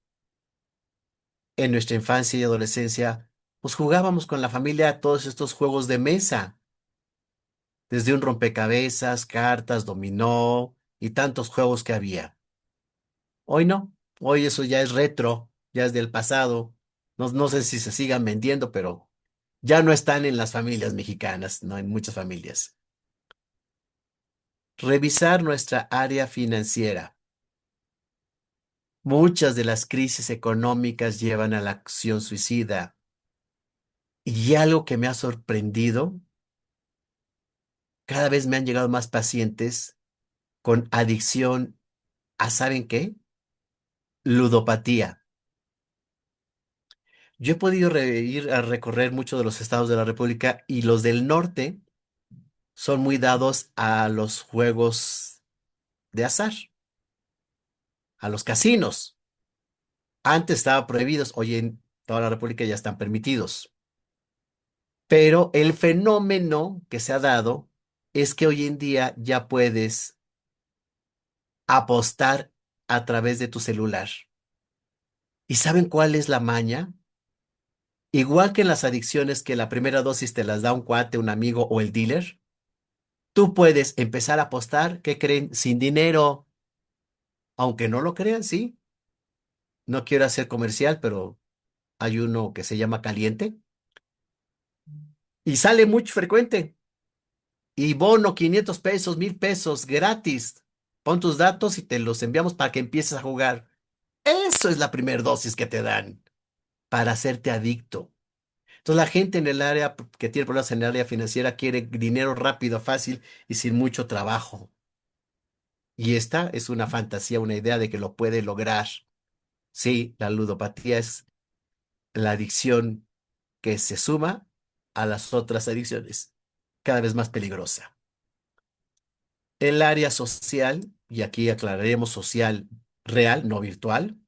en nuestra infancia y adolescencia, pues jugábamos con la familia todos estos juegos de mesa, desde un rompecabezas, cartas, dominó y tantos juegos que había. Hoy no, hoy eso ya es retro, ya es del pasado. No, no sé si se sigan vendiendo, pero ya no están en las familias mexicanas, no en muchas familias. Revisar nuestra área financiera. Muchas de las crisis económicas llevan a la acción suicida. Y algo que me ha sorprendido, cada vez me han llegado más pacientes con adicción a, ¿saben qué? Ludopatía. Yo he podido ir a recorrer muchos de los estados de la República y los del norte son muy dados a los juegos de azar, a los casinos. Antes estaban prohibidos, hoy en toda la República ya están permitidos. Pero el fenómeno que se ha dado es que hoy en día ya puedes apostar a través de tu celular. ¿Y saben cuál es la maña? Igual que en las adicciones que la primera dosis te las da un cuate, un amigo o el dealer, tú puedes empezar a apostar, ¿qué creen? Sin dinero, aunque no lo crean, sí. No quiero hacer comercial, pero hay uno que se llama Caliente y sale muy frecuente. Y bono, 500 pesos, 1000 pesos, gratis. Pon tus datos y te los enviamos para que empieces a jugar. Eso es la primera dosis que te dan para hacerte adicto. Entonces la gente en el área que tiene problemas en el área financiera quiere dinero rápido, fácil y sin mucho trabajo. Y esta es una fantasía, una idea de que lo puede lograr. Sí, la ludopatía es la adicción que se suma a las otras adicciones, cada vez más peligrosa. El área social, y aquí aclararemos social real, no virtual.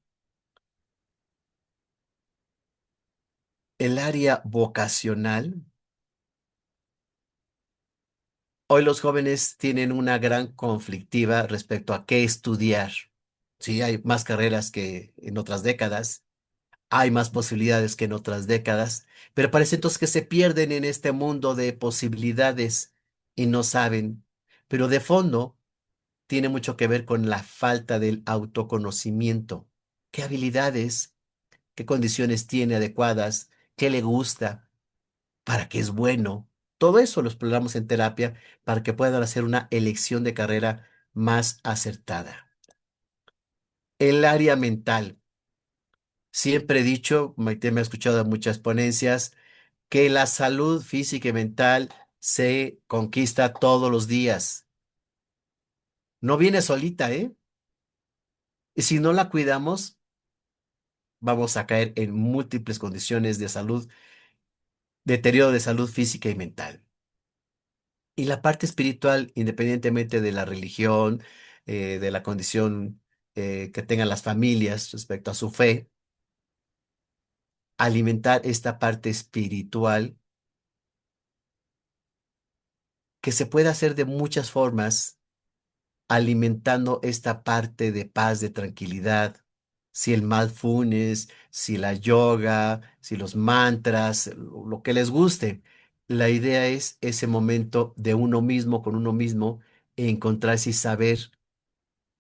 El área vocacional. Hoy los jóvenes tienen una gran conflictiva respecto a qué estudiar. Sí, hay más carreras que en otras décadas, hay más posibilidades que en otras décadas, pero parece entonces que se pierden en este mundo de posibilidades y no saben. Pero de fondo tiene mucho que ver con la falta del autoconocimiento. ¿Qué habilidades, qué condiciones tiene adecuadas, qué le gusta, para qué es bueno? Todo eso lo exploramos en terapia para que puedan hacer una elección de carrera más acertada. El área mental. Siempre he dicho, Maite me ha escuchado en muchas ponencias, que la salud física y mental se conquista todos los días. No viene solita, ¿eh? Y si no la cuidamos, vamos a caer en múltiples condiciones de salud, deterioro de salud física y mental. Y la parte espiritual, independientemente de la religión, de la condición que tengan las familias respecto a su fe, alimentar esta parte espiritual que se puede hacer de muchas formas, alimentando esta parte de paz, de tranquilidad. Si el mindfulness, si la yoga, si los mantras, lo que les guste. La idea es ese momento de uno mismo con uno mismo, encontrarse y saber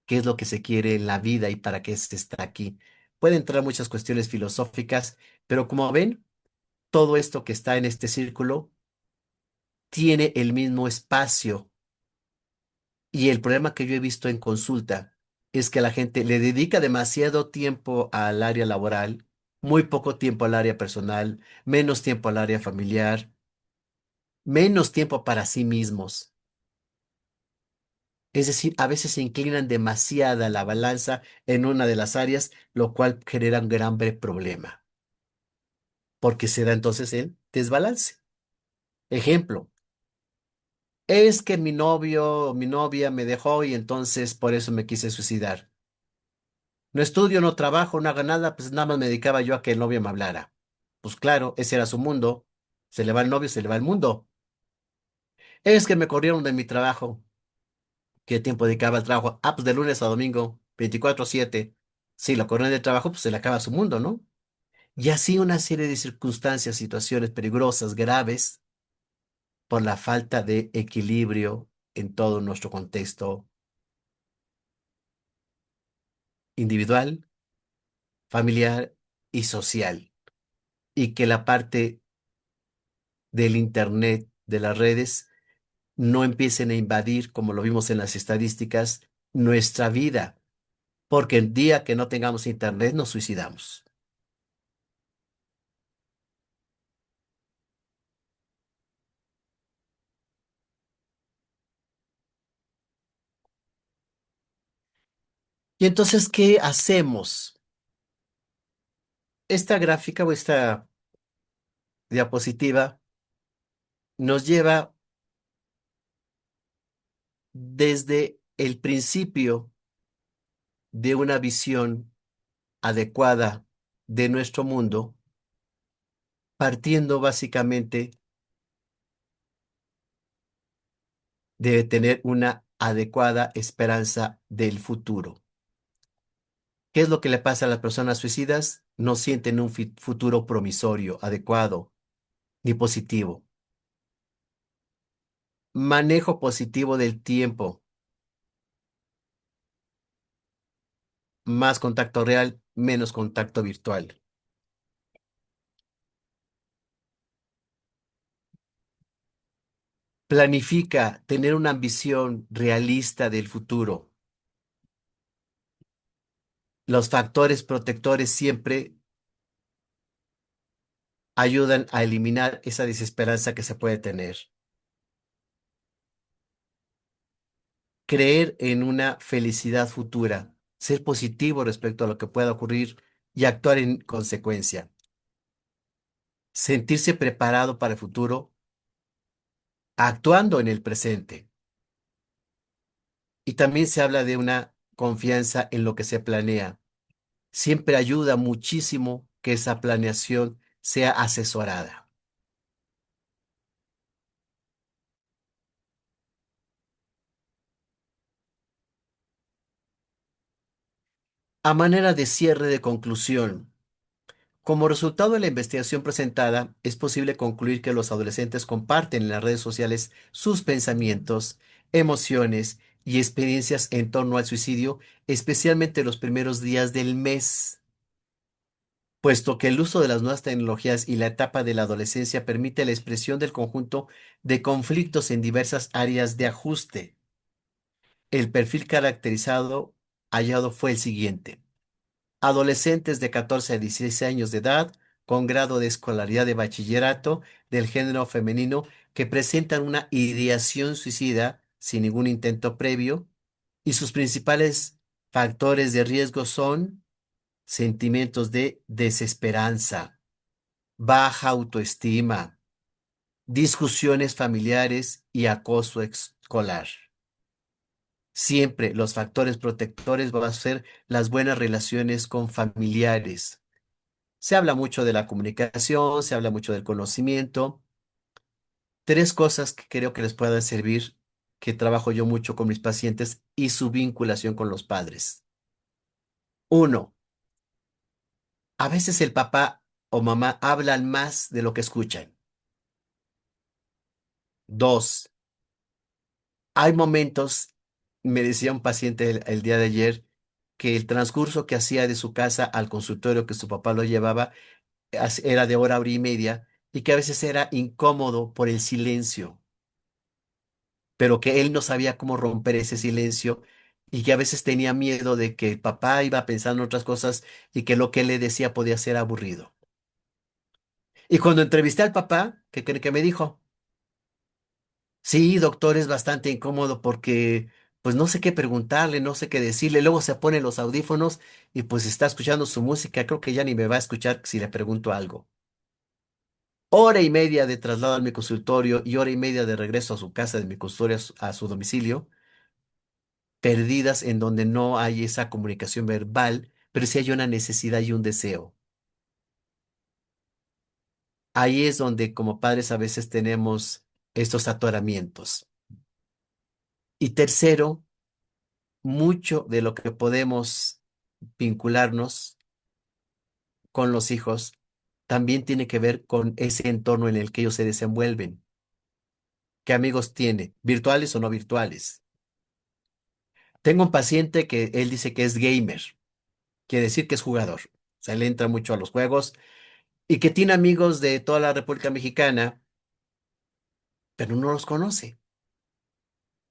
qué es lo que se quiere en la vida y para qué se está aquí. Pueden entrar muchas cuestiones filosóficas, pero como ven, todo esto que está en este círculo tiene el mismo espacio. Y el problema que yo he visto en consulta es que la gente le dedica demasiado tiempo al área laboral, muy poco tiempo al área personal, menos tiempo al área familiar, menos tiempo para sí mismos. Es decir, a veces se inclinan demasiada la balanza en una de las áreas, lo cual genera un problema, porque se da entonces el desbalance. Ejemplo, es que mi novio o mi novia me dejó y entonces por eso me quise suicidar. No estudio, no trabajo, no hago nada, pues nada más me dedicaba yo a que el novio me hablara. Pues claro, ese era su mundo. Se le va el novio, se le va el mundo. Es que me corrieron de mi trabajo. ¿Qué tiempo dedicaba al trabajo? Ah, pues de lunes a domingo, 24/7. Si lo corren del trabajo, pues se le acaba su mundo, ¿no? Y así una serie de circunstancias, situaciones peligrosas, graves, por la falta de equilibrio en todo nuestro contexto individual, familiar y social. Y que la parte del Internet, de las redes, no empiecen a invadir, como lo vimos en las estadísticas, nuestra vida, porque el día que no tengamos Internet nos suicidamos. Y entonces, ¿qué hacemos? Esta gráfica o esta diapositiva nos lleva desde el principio de una visión adecuada de nuestro mundo, partiendo básicamente de tener una adecuada esperanza del futuro. ¿Qué es lo que le pasa a las personas suicidas? No sienten un futuro promisorio, adecuado, ni positivo. Manejo positivo del tiempo, más contacto real, menos contacto virtual. Planifica tener una ambición realista del futuro. Los factores protectores siempre ayudan a eliminar esa desesperanza que se puede tener. Creer en una felicidad futura, ser positivo respecto a lo que pueda ocurrir y actuar en consecuencia. Sentirse preparado para el futuro, actuando en el presente. Y también se habla de una confianza en lo que se planea. Siempre ayuda muchísimo que esa planeación sea asesorada. A manera de cierre de conclusión, como resultado de la investigación presentada, es posible concluir que los adolescentes comparten en las redes sociales sus pensamientos, emociones y experiencias en torno al suicidio, especialmente los primeros días del mes, puesto que el uso de las nuevas tecnologías y la etapa de la adolescencia permite la expresión del conjunto de conflictos en diversas áreas de ajuste. El perfil caracterizado hallado fue el siguiente: adolescentes de 14 a 16 años de edad con grado de escolaridad de bachillerato del género femenino que presentan una ideación suicida sin ningún intento previo y sus principales factores de riesgo son sentimientos de desesperanza, baja autoestima, discusiones familiares y acoso escolar. Siempre los factores protectores van a ser las buenas relaciones con familiares. Se habla mucho de la comunicación, se habla mucho del conocimiento. Tres cosas que creo que les puedan servir, que trabajo yo mucho con mis pacientes y su vinculación con los padres. Uno, a veces el papá o mamá hablan más de lo que escuchan. Dos, hay momentos, me decía un paciente el día de ayer, que el transcurso que hacía de su casa al consultorio que su papá lo llevaba era de hora y media y que a veces era incómodo por el silencio, pero que él no sabía cómo romper ese silencio y que a veces tenía miedo de que el papá iba pensando en otras cosas y que lo que él le decía podía ser aburrido. Y cuando entrevisté al papá, ¿qué cree que me dijo? Sí, doctor, es bastante incómodo porque pues no sé qué preguntarle, no sé qué decirle. Luego se pone los audífonos y pues está escuchando su música. Creo que ya ni me va a escuchar si le pregunto algo. Hora y media de traslado a mi consultorio y hora y media de regreso a su casa de mi consultorio a su domicilio, perdidas en donde no hay esa comunicación verbal, pero sí hay una necesidad y un deseo. Ahí es donde como padres a veces tenemos estos atoramientos. Y tercero, mucho de lo que podemos vincularnos con los hijos también tiene que ver con ese entorno en el que ellos se desenvuelven. ¿Qué amigos tiene? ¿Virtuales o no virtuales? Tengo un paciente que él dice que es gamer, quiere decir que es jugador. O sea, le entra mucho a los juegos y que tiene amigos de toda la República Mexicana, pero no los conoce.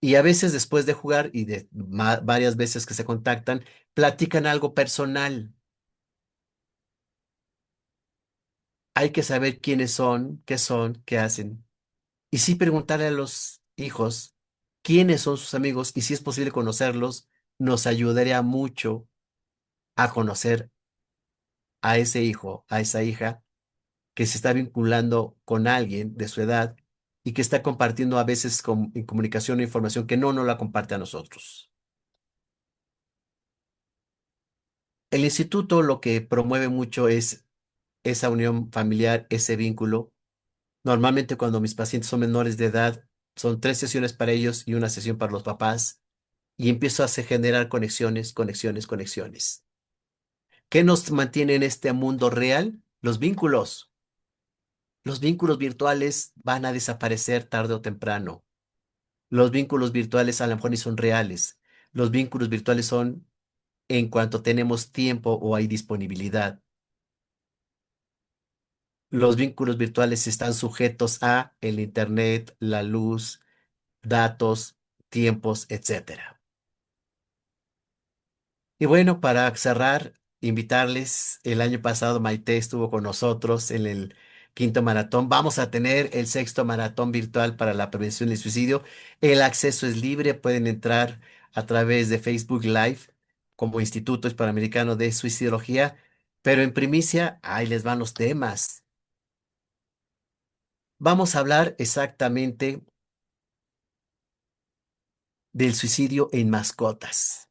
Y a veces después de jugar y de varias veces que se contactan, platican algo personal. Hay que saber quiénes son, qué hacen. Y sí preguntarle a los hijos quiénes son sus amigos y si es posible conocerlos, nos ayudaría mucho a conocer a ese hijo, a esa hija que se está vinculando con alguien de su edad y que está compartiendo a veces en comunicación o información que no nos la comparte a nosotros. El instituto lo que promueve mucho es esa unión familiar, ese vínculo. Normalmente cuando mis pacientes son menores de edad, son 3 sesiones para ellos y una sesión para los papás y empiezo a generar conexiones, conexiones, conexiones. ¿Qué nos mantiene en este mundo real? Los vínculos. Los vínculos virtuales van a desaparecer tarde o temprano. Los vínculos virtuales a lo mejor ni son reales. Los vínculos virtuales son en cuanto tenemos tiempo o hay disponibilidad. Los vínculos virtuales están sujetos a el internet, la luz, datos, tiempos, etcétera. Y bueno, para cerrar, invitarles, el año pasado Maite estuvo con nosotros en el quinto maratón. Vamos a tener el sexto maratón virtual para la prevención del suicidio. El acceso es libre, pueden entrar a través de Facebook Live como Instituto Hispanoamericano de Suicidología, pero en primicia, ahí les van los temas. Vamos a hablar exactamente del suicidio en mascotas.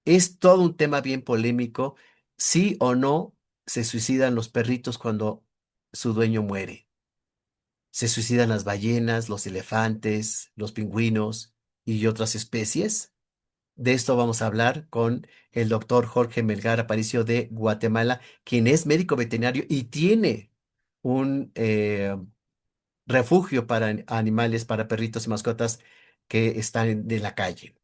Es todo un tema bien polémico. Sí o no se suicidan los perritos cuando su dueño muere. Se suicidan las ballenas, los elefantes, los pingüinos y otras especies. De esto vamos a hablar con el doctor Jorge Melgar Aparicio de Guatemala, quien es médico veterinario y tiene un refugio para animales, para perritos y mascotas que están en la calle.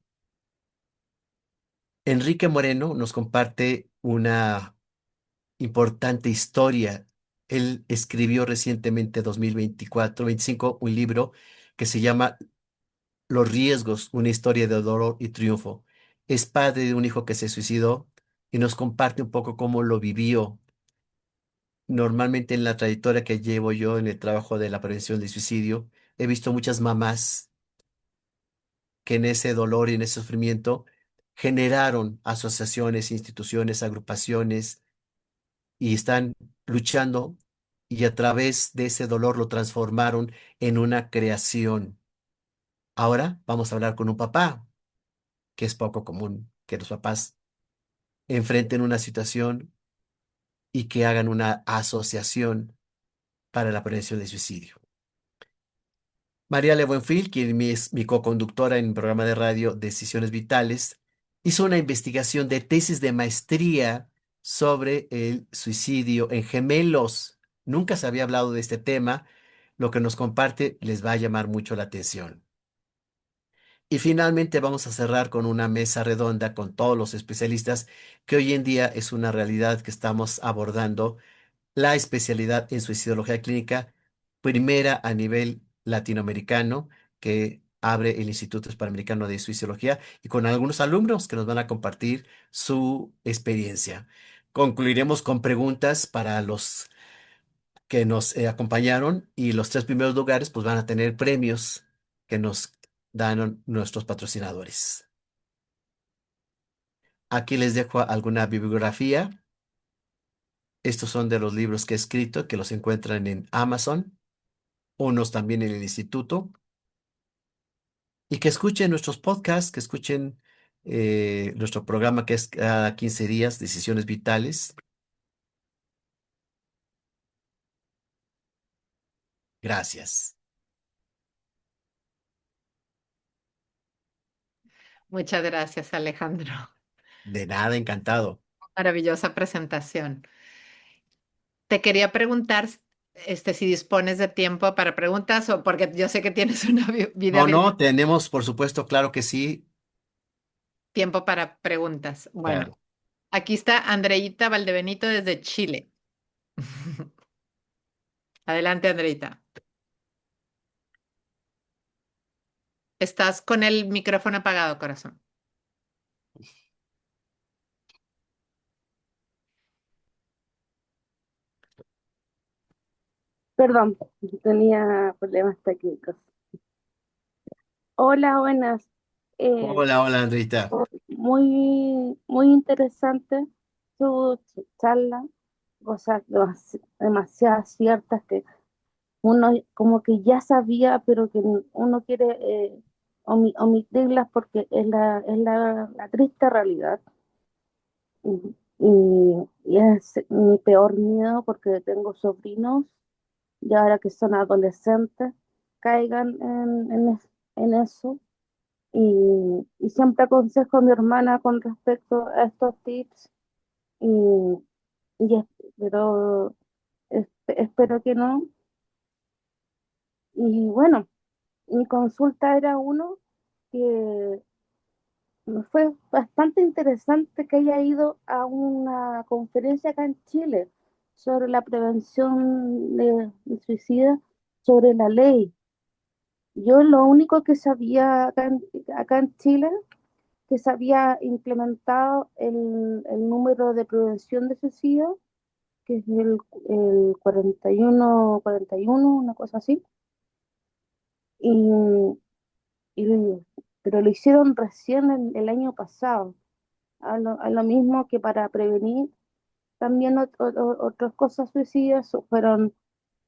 Enrique Moreno nos comparte una importante historia. Él escribió recientemente, 2024-25, un libro que se llama Los riesgos, una historia de dolor y triunfo. Es padre de un hijo que se suicidó y nos comparte un poco cómo lo vivió. normalmente en la trayectoria que llevo yo en el trabajo de la prevención del suicidio, he visto muchas mamás que en ese dolor y en ese sufrimiento generaron asociaciones, instituciones, agrupaciones y están luchando y a través de ese dolor lo transformaron en una creación. Ahora vamos a hablar con un papá, que es poco común que los papás enfrenten una situación y que hagan una asociación para la prevención del suicidio. Mariale Buenfil, quien es mi coconductora en el programa de radio Decisiones Vitales, hizo una investigación de tesis de maestría sobre el suicidio en gemelos. Nunca se había hablado de este tema. Lo que nos comparte les va a llamar mucho la atención. Y finalmente vamos a cerrar con una mesa redonda con todos los especialistas, que hoy en día es una realidad que estamos abordando la especialidad en suicidología clínica, primera a nivel latinoamericano, que abre el Instituto Hispanoamericano de Suicidología, y con algunos alumnos que nos van a compartir su experiencia. Concluiremos con preguntas para los que nos acompañaron, y los tres primeros lugares pues van a tener premios que nos dan nuestros patrocinadores. Aquí les dejo alguna bibliografía. Estos son de los libros que he escrito, que los encuentran en Amazon, unos también en el instituto, y que escuchen nuestros podcasts, que escuchen nuestro programa que es cada 15 días, Decisiones Vitales. Gracias. Muchas gracias, Alejandro. De nada, encantado. Maravillosa presentación. Te quería preguntar, si dispones de tiempo para preguntas o porque yo sé que tienes una vida No, bien, no, tenemos, por supuesto, claro que sí, tiempo para preguntas. Bueno, claro. aquí está Andreita Valdebenito desde Chile. Adelante, Andreita. Estás con el micrófono apagado, corazón. Perdón, tenía problemas técnicos. Hola, buenas. Eh, Hola, hola, Andrita. muy interesante su charla, cosas demasiadas ciertas que uno como que ya sabía, pero que uno quiere omitirlas porque la triste realidad. Y es mi peor miedo porque tengo sobrinos y ahora que son adolescentes caigan en eso. Y siempre aconsejo a mi hermana con respecto a estos tips, y, pero espero que no. Y bueno, mi consulta era uno que me fue bastante interesante que haya ido a una conferencia acá en Chile sobre la prevención de suicida, sobre la ley. Yo lo único que sabía acá en Chile, que se había implementado el número de prevención de suicidio, que es el 4141, una cosa así, y, y- pero lo hicieron recién el año pasado, a lo mismo que para prevenir también otras cosas suicidas fueron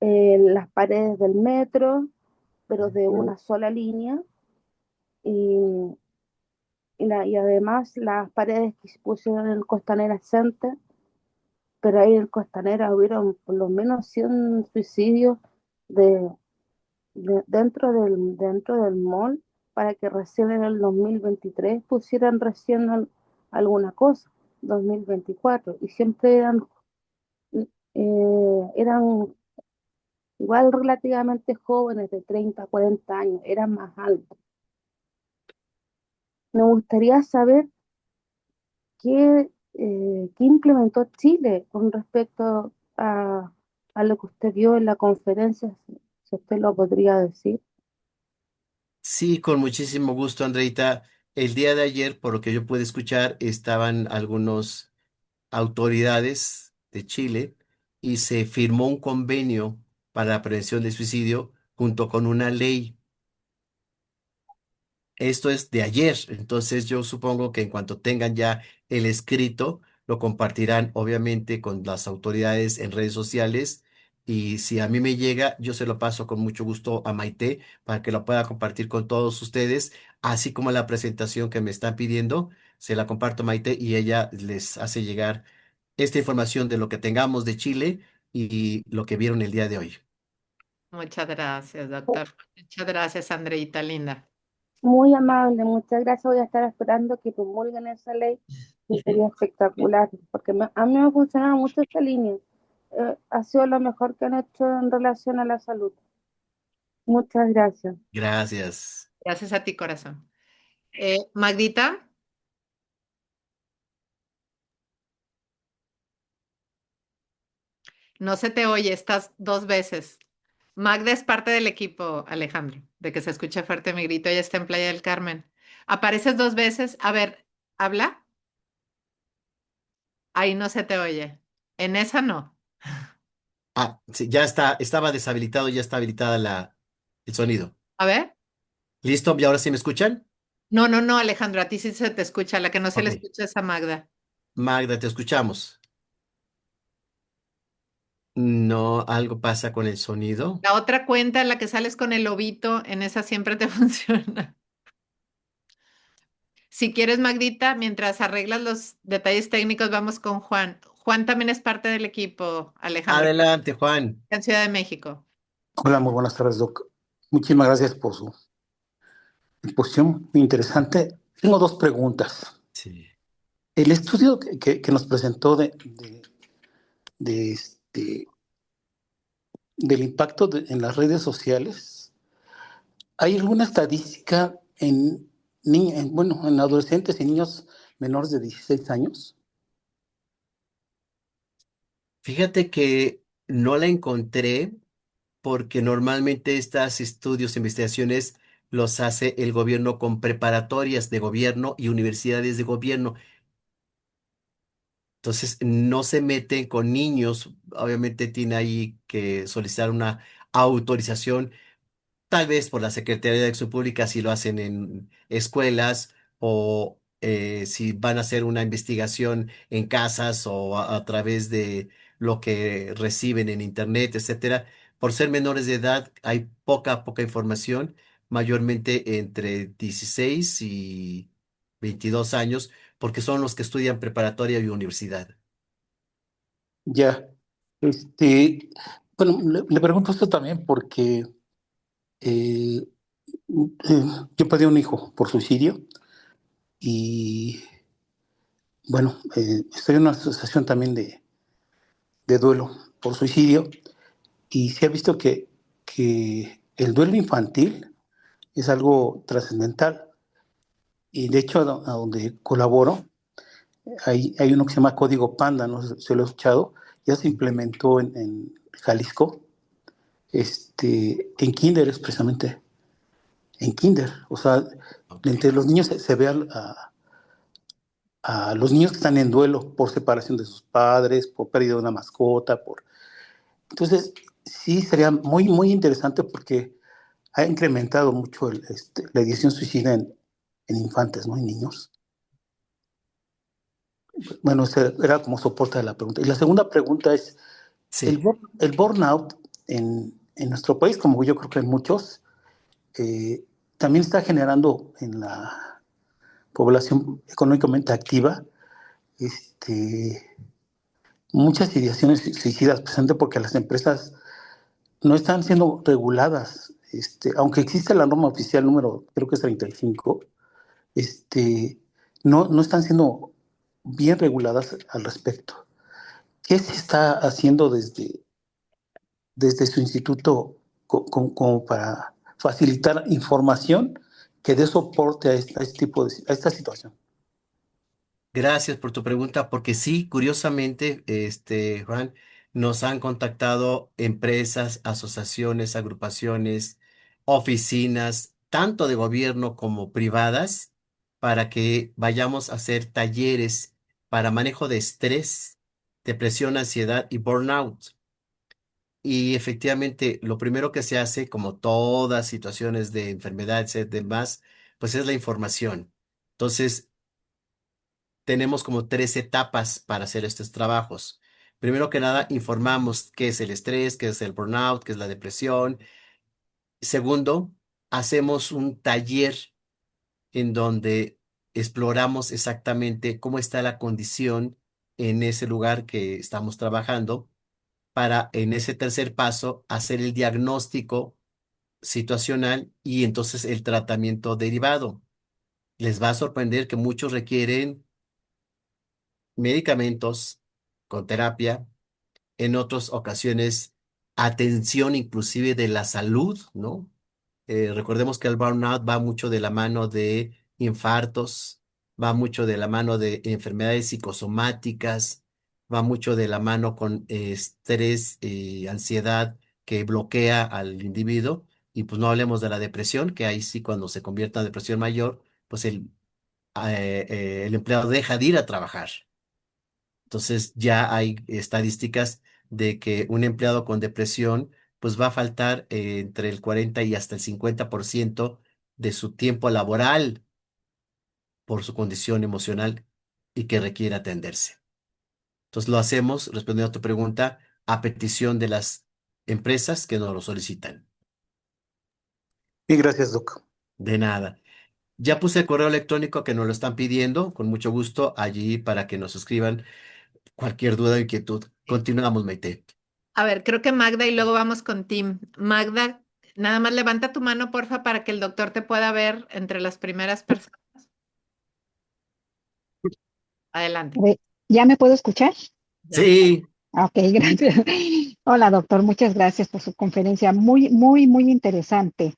las paredes del metro, pero de una sola línea, y, y además las paredes que se pusieron en el Costanera Center, pero ahí en Costanera hubieron por lo menos 100 suicidios de, dentro del mall, para que recién en el 2023 pusieran recién alguna cosa, 2024, y siempre eran igual relativamente jóvenes, de 30 a 40 años, eran más altos. Me gustaría saber qué implementó Chile con respecto a lo que usted vio en la conferencia, si usted lo podría decir. Sí, con muchísimo gusto, Andreita. El día de ayer, por lo que yo pude escuchar, estaban algunos autoridades de Chile y se firmó un convenio para la prevención del suicidio junto con una ley. Esto es de ayer, entonces yo supongo que en cuanto tengan ya el escrito, lo compartirán obviamente con las autoridades en redes sociales y si a mí me llega, yo se lo paso con mucho gusto a Maite para que lo pueda compartir con todos ustedes, así como la presentación que me están pidiendo, se la comparto a Maite y ella les hace llegar esta información de lo que tengamos de Chile y lo que vieron el día de hoy. Muchas gracias, doctor. Muchas gracias, Andreita linda. Muy amable, muchas gracias. Voy a estar esperando que promulguen esa ley y sería espectacular, porque a mí me ha funcionado mucho esta línea. Ha sido lo mejor que han hecho en relación a la salud. Muchas gracias. Gracias. Gracias a ti, corazón. Magdita, no se te oye, estás dos veces. Magda es parte del equipo, Alejandro, de que se escuche fuerte mi grito. Ella está en Playa del Carmen. Apareces dos veces. A ver, habla. Ahí no se te oye. En esa no. Ah, sí, ya está, estaba deshabilitado, ya está habilitada el sonido. A ver. ¿Listo? ¿Y ahora sí me escuchan? No, no, no, Alejandro, a ti sí se te escucha. La que no se le Ok. escucha es a Magda. Magda, te escuchamos. No, algo pasa con el sonido. La otra cuenta, la que sales con el lobito, en esa siempre te funciona. Si quieres, Magdita, mientras arreglas los detalles técnicos, vamos con Juan. Juan también es parte del equipo, Alejandro, Adelante, Juan. en Ciudad de México. Hola, muy buenas tardes, Doc. Muchísimas gracias por su exposición, muy interesante. Tengo dos preguntas. Sí. El estudio que nos presentó de del impacto en las redes sociales, ¿hay alguna estadística bueno, en adolescentes y niños menores de 16 años? Fíjate que no la encontré porque normalmente estos estudios e investigaciones los hace el gobierno con preparatorias de gobierno y universidades de gobierno. Entonces, no se meten con niños. Obviamente tiene ahí que solicitar una autorización, tal vez por la Secretaría de Acción Pública si lo hacen en escuelas o si van a hacer una investigación en casas o a través de lo que reciben en internet, etcétera. Por ser menores de edad, hay poca información, mayormente entre 16 y 22 años, porque son los que estudian preparatoria y universidad. Ya. Este, bueno, le pregunto esto también porque eh, yo perdí un hijo por suicidio y bueno, estoy en una asociación también de duelo por suicidio y se ha visto que el duelo infantil es algo trascendental y de hecho a donde colaboro hay uno que se llama Código Panda, no sé si lo he escuchado, ya se implementó en Jalisco, en kinder expresamente, en kinder, o sea, Ok. entre los niños se ve a los niños que están en duelo por separación de sus padres, por pérdida de una mascota, entonces sí sería muy interesante porque ha incrementado mucho la ideación suicida en infantes, ¿no? En niños. Bueno, ese era como soporte de la pregunta. Y la segunda pregunta es, Sí. el burnout en nuestro país, como yo creo que en muchos, eh, también está generando en la población económicamente activa muchas ideaciones suicidas, precisamente porque las empresas no están siendo reguladas. Aunque existe la norma oficial número, creo que es 35, este, no están siendo bien reguladas al respecto. ¿Qué se está haciendo desde su instituto como para facilitar información que dé soporte a este tipo a esta situación? Gracias por tu pregunta, porque sí, curiosamente, Juan, nos han contactado empresas, asociaciones, agrupaciones, oficinas, tanto de gobierno como privadas, para que vayamos a hacer talleres para manejo de estrés depresión, ansiedad y burnout. Y efectivamente, lo primero que se hace, como todas situaciones de enfermedades y demás, pues es la información. Entonces, tenemos como tres etapas para hacer estos trabajos. Primero que nada, informamos qué es el estrés, qué es el burnout, qué es la depresión. Segundo, hacemos un taller en donde exploramos exactamente cómo está la condición en ese lugar que estamos trabajando para en ese tercer paso hacer el diagnóstico situacional y entonces el tratamiento derivado. Les va a sorprender que muchos requieren medicamentos con terapia, en otras ocasiones atención inclusive de la salud, ¿no? Recordemos que el burnout va mucho de la mano de infartos, va mucho de la mano de enfermedades psicosomáticas, va mucho de la mano con estrés y ansiedad que bloquea al individuo. Y pues no hablemos de la depresión, que ahí sí cuando se convierte en depresión mayor, pues el empleado deja de ir a trabajar. Entonces ya hay estadísticas de que un empleado con depresión pues va a faltar entre el 40 y hasta el 50% de su tiempo laboral por su condición emocional y que requiere atenderse. Entonces lo hacemos, respondiendo a tu pregunta, a petición de las empresas que nos lo solicitan. Y gracias, Doc. De nada. Ya puse el correo electrónico que nos lo están pidiendo, con mucho gusto, allí para que nos escriban cualquier duda o inquietud. Continuamos, Maite. A ver, creo que Magda y luego vamos con Tim. Magda, nada más levanta tu mano, porfa, para que el doctor te pueda ver entre las primeras personas. Adelante. ¿Ya me puedo escuchar? Ya. Sí. Ok, gracias. Hola, doctor, muchas gracias por su conferencia. Muy, muy, muy interesante.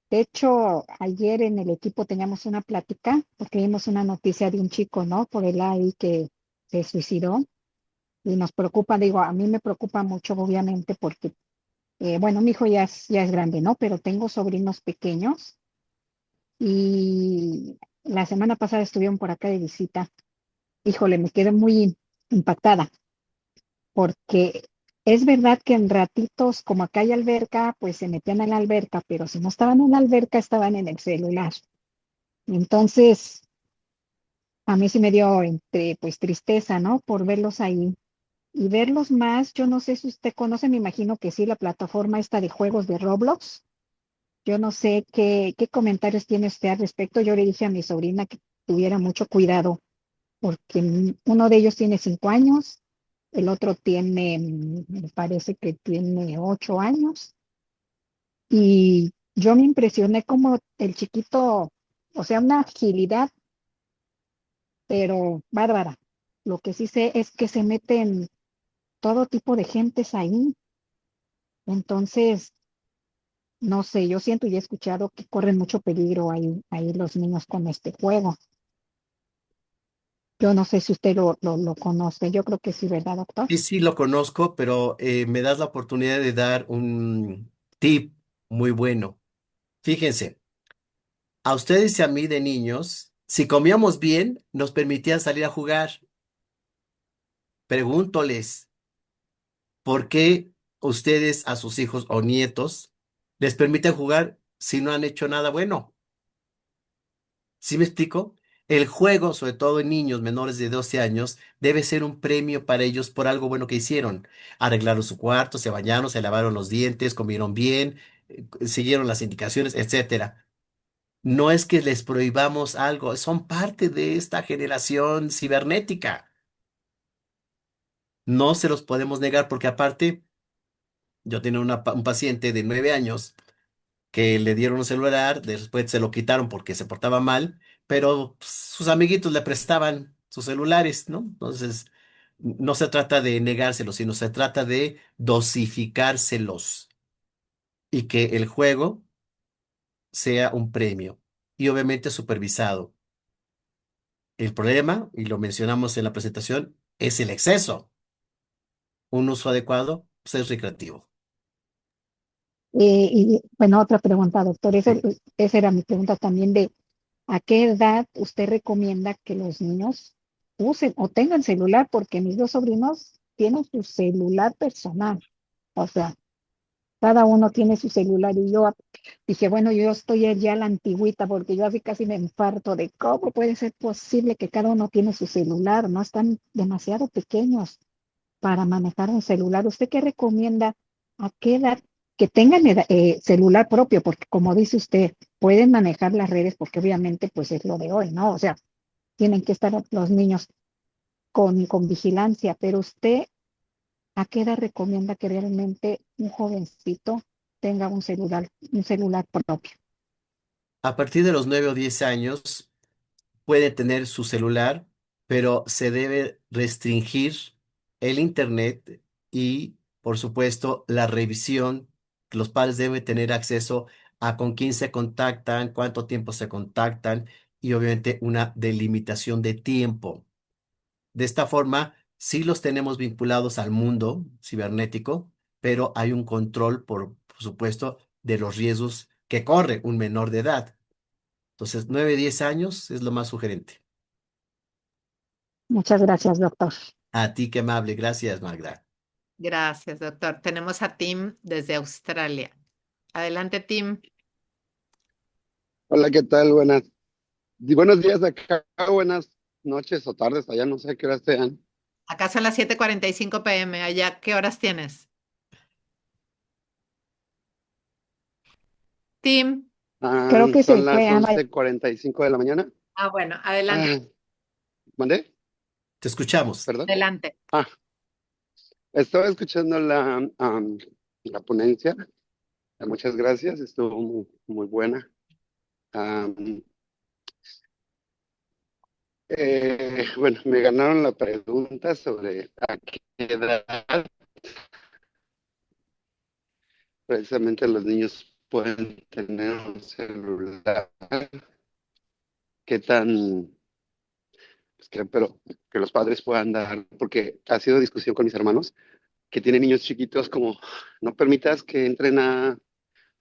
De hecho, ayer en el equipo teníamos una plática porque vimos una noticia de un chico, ¿no? Por el ahí que se suicidó y nos preocupa, digo, a mí me preocupa mucho, obviamente, porque, bueno, mi hijo ya es grande, ¿no? Pero tengo sobrinos pequeños y la semana pasada estuvieron por acá de visita. Híjole, me quedé muy impactada porque es verdad que en ratitos, como acá hay alberca, pues se metían en la alberca, pero si no estaban en la alberca, estaban en el celular. Entonces, a mí sí me dio pues tristeza, ¿no? Por verlos ahí y verlos más. Yo no sé si usted conoce, me imagino que sí, la plataforma esta de juegos de Roblox. Yo no sé qué comentarios tiene usted al respecto. Yo le dije a mi sobrina que tuviera mucho cuidado porque uno de ellos tiene 5 años, el otro tiene, me parece que tiene 8 años, y yo me impresioné como el chiquito, o sea, una agilidad, pero bárbara. Lo que sí sé es que se meten todo tipo de gentes ahí, entonces, no sé, yo siento y he escuchado que corren mucho peligro ahí los niños con este juego. Yo no sé si usted lo conoce, yo creo que sí, ¿verdad, doctor? Sí, sí, lo conozco, pero me das la oportunidad de dar un tip muy bueno. Fíjense, a ustedes y a mí de niños, si comíamos bien, nos permitían salir a jugar. Pregúntoles, ¿por qué ustedes a sus hijos o nietos les permiten jugar si no han hecho nada bueno? ¿Sí me explico? El juego, sobre todo en niños menores de 12 años, debe ser un premio para ellos por algo bueno que hicieron. Arreglaron su cuarto, se bañaron, se lavaron los dientes, comieron bien, siguieron las indicaciones, etcétera. No es que les prohibamos algo, son parte de esta generación cibernética. No se los podemos negar porque aparte, yo tenía un paciente de 9 años que le dieron un celular, después se lo quitaron porque se portaba mal, pero pues, sus amiguitos le prestaban sus celulares, ¿no? Entonces, no se trata de negárselos, sino se trata de dosificárselos y que el juego sea un premio y obviamente supervisado. El problema, y lo mencionamos en la presentación, es el exceso. Un uso adecuado, pues, es recreativo. Y bueno, otra pregunta, doctor. Sí. Esa era mi pregunta también de ¿a qué edad usted recomienda que los niños usen o tengan celular? Porque mis dos sobrinos tienen su celular personal. O sea, cada uno tiene su celular y yo dije, bueno, yo estoy ya a la antigüita porque yo así casi me infarto de cómo puede ser posible que cada uno tiene su celular, no están demasiado pequeños para manejar un celular. ¿Usted qué recomienda? ¿A qué edad que tengan celular propio? Porque como dice usted, pueden manejar las redes porque obviamente pues es lo de hoy, ¿no? O sea, tienen que estar los niños con vigilancia, pero usted, ¿a qué edad recomienda que realmente un jovencito tenga un celular propio? A partir de los 9 o 10 años puede tener su celular, pero se debe restringir el internet y, por supuesto, la revisión. Los padres deben tener acceso a con quién se contactan, cuánto tiempo se contactan y obviamente una delimitación de tiempo. De esta forma, sí los tenemos vinculados al mundo cibernético, pero hay un control, por supuesto, de los riesgos que corre un menor de edad. Entonces, 9 o 10 años es lo más sugerente. Muchas gracias, doctor. A ti, qué amable. Gracias, Magda. Gracias, doctor. Tenemos a Tim desde Australia. Adelante, Tim. Hola, ¿qué tal? Buenos días acá, buenas noches o tardes, allá no sé qué horas sean. Acá son las 7:45 p.m. Allá, ¿qué horas tienes? Tim. Creo que se Son fue las Ana. 11:45 de la mañana. Bueno, adelante, Ah, ¿Mandé? Te escuchamos. ¿Perdón? adelante. Ah, Estaba escuchando la ponencia. Muchas gracias, estuvo muy, muy buena. Am, bueno, me ganaron la pregunta sobre a qué edad precisamente los niños pueden tener un celular. Qué tan, pero que los padres puedan dar, porque ha sido discusión con mis hermanos que tienen niños chiquitos, como no permitas que entren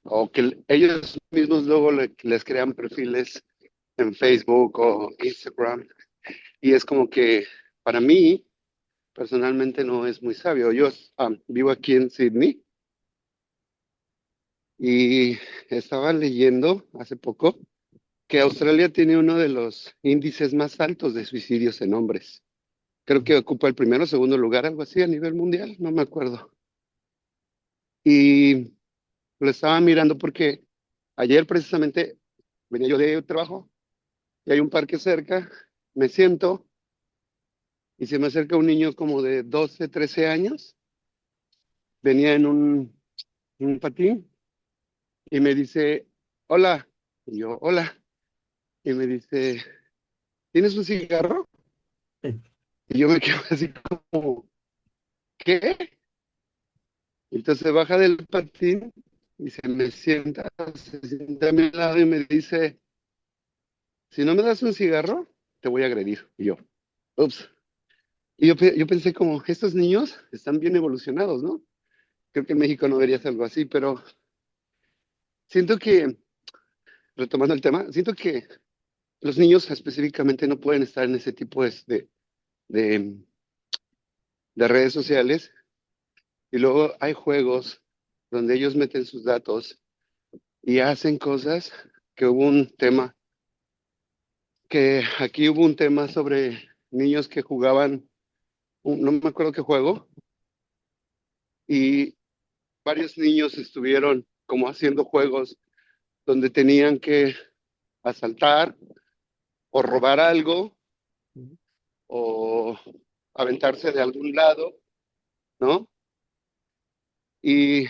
o que ellos mismos luego les crean perfiles en Facebook o Instagram. Y es como que para mí, personalmente, no es muy sabio. Yo vivo aquí en Sydney y estaba leyendo hace poco que Australia tiene uno de los índices más altos de suicidios en hombres. Creo que ocupa el primero o segundo lugar, algo así a nivel mundial, no me acuerdo. Y lo estaba mirando porque ayer precisamente venía yo de trabajo y hay un parque cerca, me siento y se me acerca un niño como de 12, 13 años, venía en un patín y me dice, hola, y yo, hola, y me dice, ¿tienes un cigarro? Y yo me quedo así como, ¿qué? Entonces baja del patín y se sienta a mi lado y me dice, si no me das un cigarro, te voy a agredir. Y yo, ups. Y yo pensé como, estos niños están bien evolucionados, ¿no? Creo que en México no debería ser algo así, pero siento que, retomando el tema, siento que los niños específicamente no pueden estar en ese tipo de, de redes sociales. Y luego hay juegos donde ellos meten sus datos y hacen cosas que hubo un tema, que aquí hubo un tema sobre niños que jugaban, no me acuerdo qué juego, y varios niños estuvieron como haciendo juegos donde tenían que asaltar o robar algo o aventarse de algún lado, ¿no? Y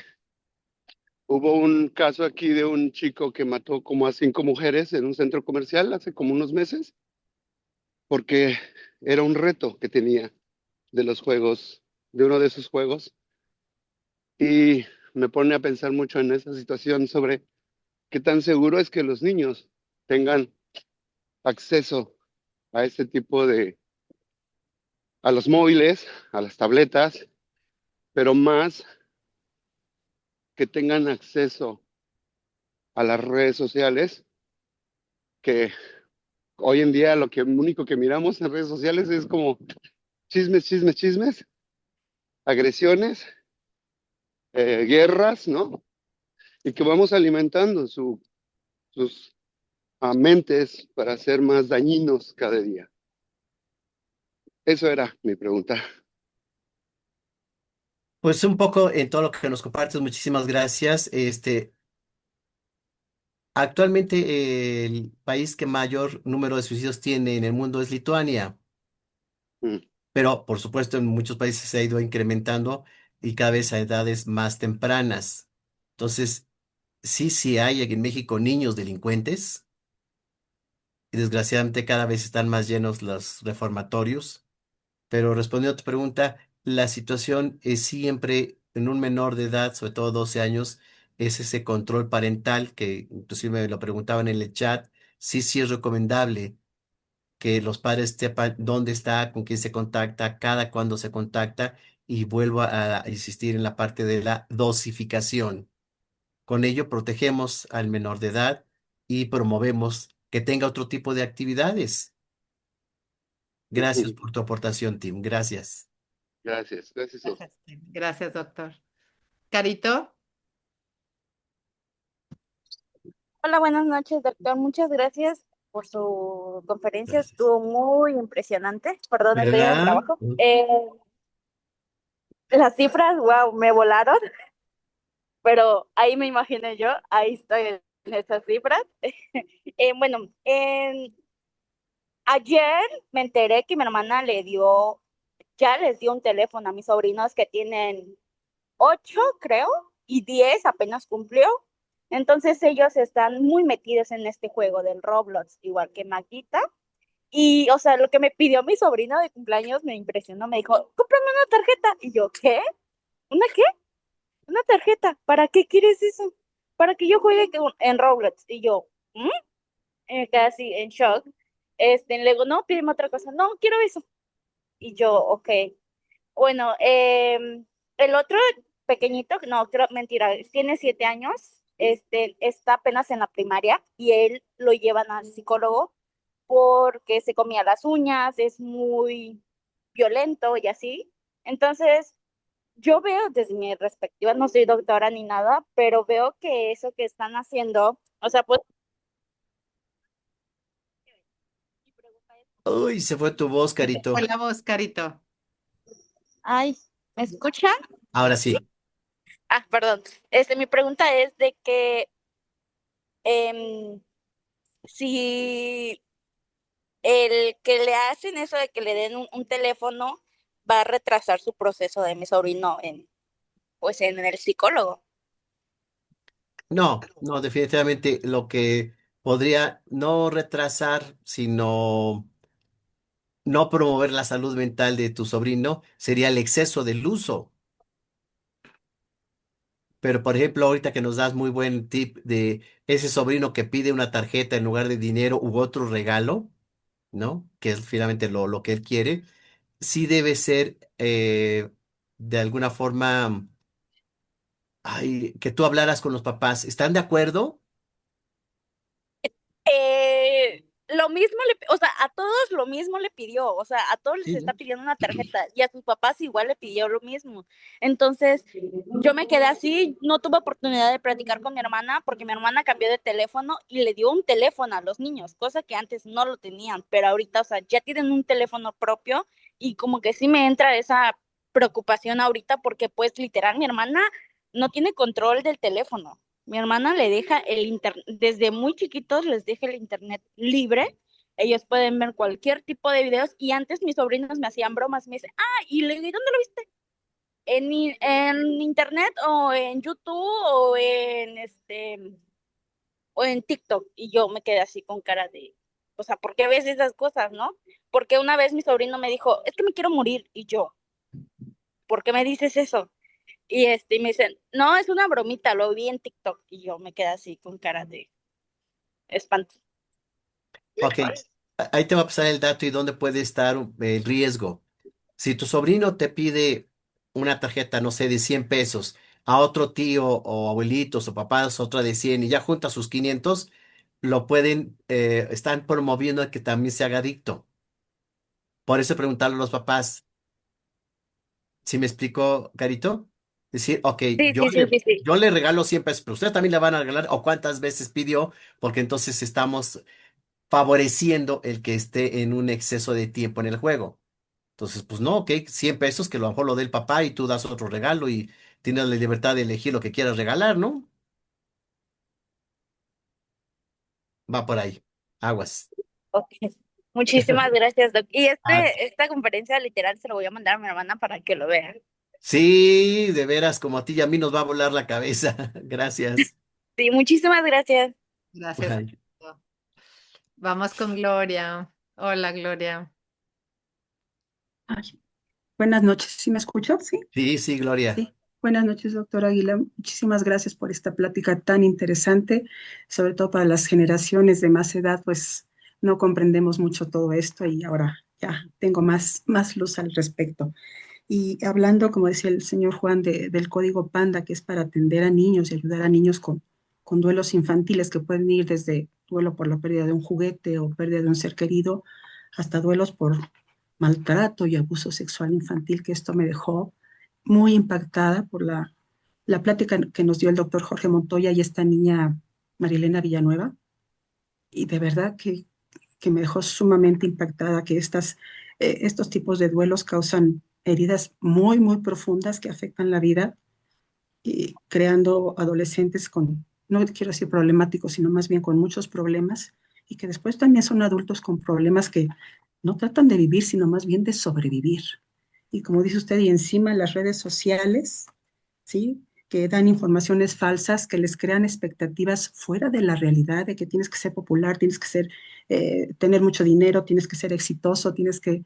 hubo un caso aquí de un chico que mató como a 5 mujeres en un centro comercial hace como unos meses, porque era un reto que tenía de los juegos, de uno de esos juegos. Y me pone a pensar mucho en esa situación sobre qué tan seguro es que los niños tengan acceso a este tipo a los móviles, a las tabletas, pero más que tengan acceso a las redes sociales, que hoy en día lo único que miramos en redes sociales es como chismes, chismes, chismes, agresiones, guerras, ¿no? Y que vamos alimentando sus mentes para ser más dañinos cada día. Eso era mi pregunta. Pues un poco en todo lo que nos compartes, muchísimas gracias. Actualmente el país que mayor número de suicidios tiene en el mundo es Lituania, Mm. pero por supuesto en muchos países se ha ido incrementando y cada vez a edades más tempranas. Entonces, sí hay aquí en México niños delincuentes y desgraciadamente cada vez están más llenos los reformatorios. Pero respondiendo a tu pregunta, la situación es siempre en un menor de edad, sobre todo 12 años, es ese control parental que inclusive me lo preguntaban en el chat. Sí es recomendable que los padres sepan dónde está, con quién se contacta, cada cuándo se contacta y vuelvo a insistir en la parte de la dosificación. Con ello protegemos al menor de edad y promovemos que tenga otro tipo de actividades. Gracias por tu aportación, Tim. Gracias. Gracias, gracias. Gracias, Tim. Gracias, doctor. Carito, Hola, buenas noches, doctor. Muchas gracias por su conferencia. Gracias. Estuvo muy impresionante. Perdón, estoy en el ¿Verdad? trabajo. Las cifras, wow, me volaron, pero ahí me imaginé yo, ahí estoy en esas cifras. Bueno, ayer me enteré que mi hermana ya les dio un teléfono a mis sobrinos que tienen 8, creo, y 10 apenas cumplió. Entonces ellos están muy metidos en este juego del Roblox, igual que Maquita. Y, o sea, lo que me pidió mi sobrino de cumpleaños me impresionó. Me dijo, cómprame una tarjeta. Y yo, ¿qué? ¿Una qué? Una tarjeta. ¿Para qué quieres eso? Para que yo juegue en Roblox. Y yo, ¿mm? Y me quedé así en shock. Le digo, no, pídeme otra cosa. No, quiero eso. Y yo, ok. Bueno, el otro pequeñito, no, creo, mentira, tiene 7 años, está apenas en la primaria y él lo llevan al psicólogo porque se comía las uñas, es muy violento y así. Entonces, yo veo desde mi perspectiva, no soy doctora ni nada, pero veo que eso que están haciendo, o sea, pues, mi pregunta es, Uy, se fue tu voz, fue Carito. la voz, Carito. ay, ¿me escuchan? Ahora sí. Ah, perdón. Mi pregunta es de que em, si el que le hacen eso de que le den un teléfono va a retrasar su proceso de mi sobrino pues en el psicólogo. No, definitivamente lo que podría no retrasar, sino no promover la salud mental de tu sobrino sería el exceso del uso. Pero, por ejemplo, ahorita que nos das muy buen tip de ese sobrino que pide una tarjeta en lugar de dinero u otro regalo, ¿no? Que es finalmente lo que él quiere, sí debe ser de alguna forma, que tú hablaras con los papás. ¿Están de acuerdo? Lo mismo o sea, a todos lo mismo le pidió, o sea, a todos les Sí, está ¿no? pidiendo una tarjeta y a sus papás igual le pidió lo mismo. Entonces, yo me quedé así, no tuve oportunidad de platicar con mi hermana porque mi hermana cambió de teléfono y le dio un teléfono a los niños, cosa que antes no lo tenían, pero ahorita, o sea, ya tienen un teléfono propio y como que sí me entra esa preocupación ahorita porque pues literal mi hermana no tiene control del teléfono. Mi hermana le deja el internet, desde muy chiquitos les deja el internet libre. Ellos pueden ver cualquier tipo de videos y antes mis sobrinos me hacían bromas, me dicen, y le digo, ¿y dónde lo viste? En internet o en YouTube o en TikTok. Y yo me quedé así con cara de, o sea, ¿por qué ves esas cosas, no? Porque una vez mi sobrino me dijo, es que me quiero morir. Y yo, ¿por qué me dices eso? Y me dicen, no, es una bromita, lo vi en TikTok. Y yo me quedé así con cara de espanto. Ok, ahí te va a pasar el dato y dónde puede estar el riesgo. Si tu sobrino te pide una tarjeta, no sé, de 100 pesos, a otro tío o abuelitos o papás otra de 100 y ya junta sus 500, están promoviendo a que también se haga adicto. Por eso preguntarle a los papás, ¿Sí me explicó, Carito? Decir, ok, Sí, sí, sí, sí, sí. yo le regalo 100 pesos, pero usted también le van a regalar, o cuántas veces pidió, porque entonces estamos favoreciendo el que esté en un exceso de tiempo en el juego. Entonces, pues no, ok, 100 pesos que a lo mejor lo dé el papá y tú das otro regalo y tienes la libertad de elegir lo que quieras regalar, ¿no? Va por ahí. Aguas. Ok. Muchísimas gracias, Doc. Y Ah, esta conferencia literal se lo voy a mandar a mi hermana para que lo vea. sí, de veras, como a ti y a mí nos va a volar la cabeza. Gracias. Sí, muchísimas gracias. Gracias. Bye. Vamos con Gloria. Hola, Gloria. Ay, buenas noches, ¿sí me escuchó? Sí, Sí, sí, Gloria. sí. Buenas noches, doctora Aguilar. Muchísimas gracias por esta plática tan interesante, sobre todo para las generaciones de más edad, pues no comprendemos mucho todo esto y ahora ya tengo más luz al respecto. Y hablando, como decía el señor Juan, del código PANDA, que es para atender a niños y ayudar a niños con duelos infantiles que pueden ir desde duelo por la pérdida de un juguete o pérdida de un ser querido, hasta duelos por maltrato y abuso sexual infantil, que esto me dejó muy impactada por la plática que nos dio el doctor Jorge Montoya y esta niña Marilena Villanueva. Y de verdad que me dejó sumamente impactada que estos tipos de duelos causan heridas muy profundas que afectan la vida y creando adolescentes con, no quiero decir problemáticos, sino más bien con muchos problemas y que después también son adultos con problemas que no tratan de vivir, sino más bien de sobrevivir. Y como dice usted, y encima las redes sociales, ¿sí? Que dan informaciones falsas, que les crean expectativas fuera de la realidad, de que tienes que ser popular, tienes que ser, tener mucho dinero, tienes que ser exitoso, tienes que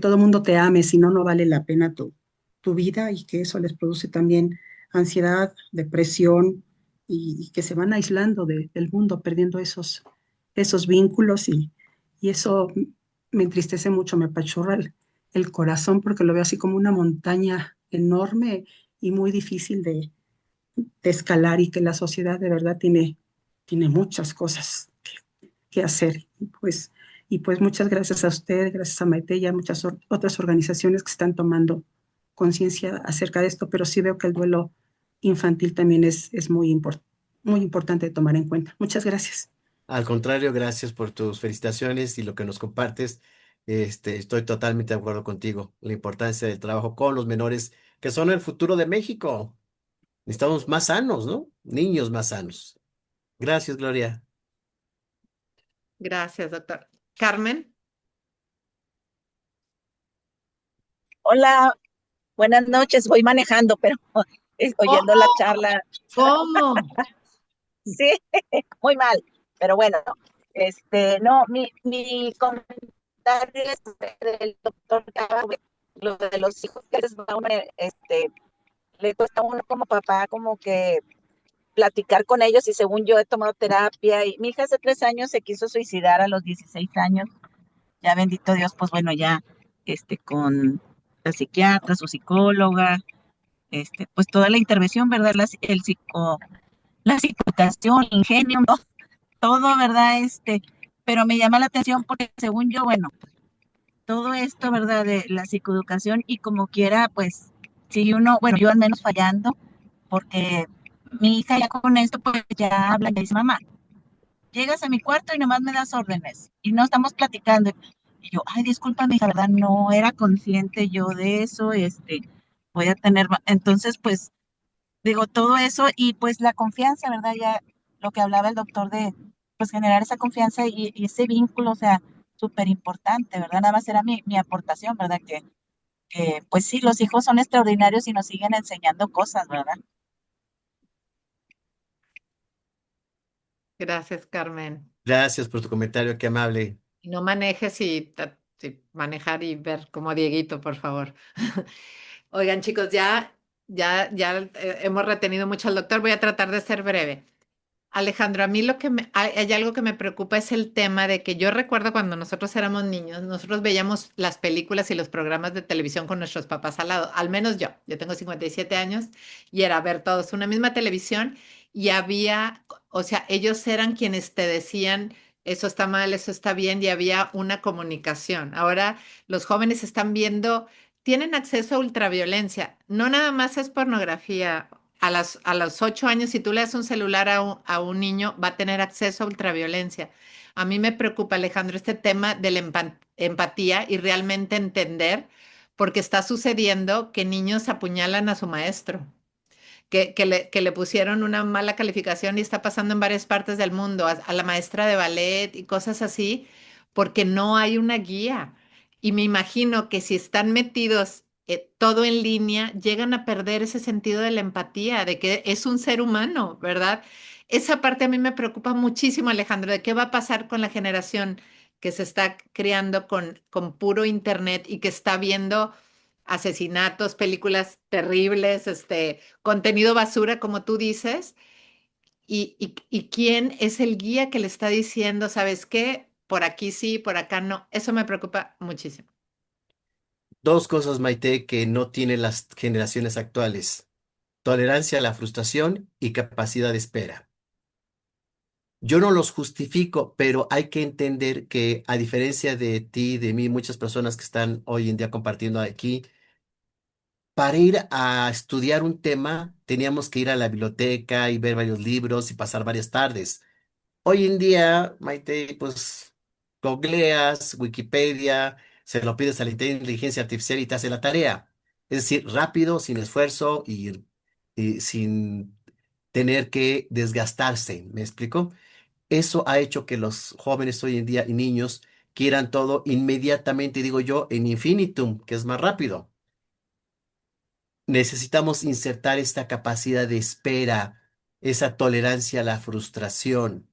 todo el mundo te ame, si no, no vale la pena tu vida y que eso les produce también ansiedad, depresión y que se van aislando del mundo, perdiendo esos vínculos y eso me entristece mucho, me apachurra el corazón porque lo veo así como una montaña enorme y muy difícil de escalar y que la sociedad de verdad tiene muchas cosas que hacer. Y pues muchas gracias a usted, gracias a Maite y a muchas otras organizaciones que están tomando conciencia acerca de esto, pero sí veo que el duelo infantil también es muy importante de tomar en cuenta. Muchas gracias. Al contrario, gracias por tus felicitaciones y lo que nos compartes. Estoy totalmente de acuerdo contigo. La importancia del trabajo con los menores, que son el futuro de México. Necesitamos más sanos, ¿no? Niños más sanos. Gracias, Gloria. Gracias, doctor. Carmen. Hola, buenas noches. Voy manejando, pero oyendo la ¿Cómo? charla, ¿Cómo? sí, muy mal. Pero bueno, no, mi comentario es del doctor Gabe, lo de los hijos que les va a uno, le cuesta a uno como papá como que platicar con ellos y según yo he tomado terapia y mi hija hace 3 años se quiso suicidar a los 16 años. Ya bendito Dios, pues bueno, ya con la psiquiatra, su psicóloga, pues toda la intervención, ¿verdad? La psicoeducación, ingenio, ¿no? Todo, ¿verdad? Pero me llama la atención porque según yo, bueno, todo esto, ¿verdad? De la psicoeducación y como quiera, pues, si uno, bueno, yo al menos fallando, porque mi hija ya con esto, pues ya habla y dice, mamá, llegas a mi cuarto y nomás me das órdenes y no estamos platicando. Y yo, ay, disculpa, mi hija, ¿verdad? No era consciente yo de eso, voy a tener, entonces, pues, digo, todo eso y pues la confianza, ¿verdad? Ya lo que hablaba el doctor de, pues generar esa confianza y ese vínculo, o sea, súper importante, ¿verdad? Nada más era mi aportación, ¿verdad? Pues sí, los hijos son extraordinarios y nos siguen enseñando cosas, ¿verdad? Gracias, Carmen. Gracias por tu comentario, qué amable. Y no manejes y manejar y ver como Dieguito, por favor. Oigan, chicos, ya hemos retenido mucho al doctor. Voy a tratar de ser breve. Alejandro, a mí hay algo que me preocupa es el tema de que yo recuerdo cuando nosotros éramos niños, nosotros veíamos las películas y los programas de televisión con nuestros papás al lado, al menos yo tengo 57 años y era ver todos una misma televisión y había, o sea, ellos eran quienes te decían, eso está mal, eso está bien y había una comunicación. Ahora los jóvenes están viendo tienen acceso a ultraviolencia. No nada más es pornografía. A los 8 años, si tú le das un celular a un niño, va a tener acceso a ultraviolencia. A mí me preocupa, Alejandro, este tema de la empatía y realmente entender, porque está sucediendo que niños apuñalan a su maestro, que le pusieron una mala calificación y está pasando en varias partes del mundo, a la maestra de ballet y cosas así, porque no hay una guía. Y me imagino que si están metidos todo en línea, llegan a perder ese sentido de la empatía, de que es un ser humano, ¿verdad? Esa parte a mí me preocupa muchísimo, Alejandro, de qué va a pasar con la generación que se está criando con puro internet y que está viendo asesinatos, películas terribles, contenido basura, como tú dices, y quién es el guía que le está diciendo, ¿sabes qué? Por aquí sí, por acá no. Eso me preocupa muchísimo. Dos cosas, Maite, que no tienen las generaciones actuales: tolerancia a la frustración y capacidad de espera. Yo no los justifico, pero hay que entender que a diferencia de ti, de mí, muchas personas que están hoy en día compartiendo aquí, para ir a estudiar un tema teníamos que ir a la biblioteca y ver varios libros y pasar varias tardes. Hoy en día, Maite, pues googleas, Wikipedia, se lo pides a la inteligencia artificial y te hace la tarea. Es decir, rápido, sin esfuerzo y sin tener que desgastarse. ¿Me explico? Eso ha hecho que los jóvenes hoy en día y niños quieran todo inmediatamente, digo yo, en infinitum, que es más rápido. Necesitamos insertar esta capacidad de espera, esa tolerancia a la frustración,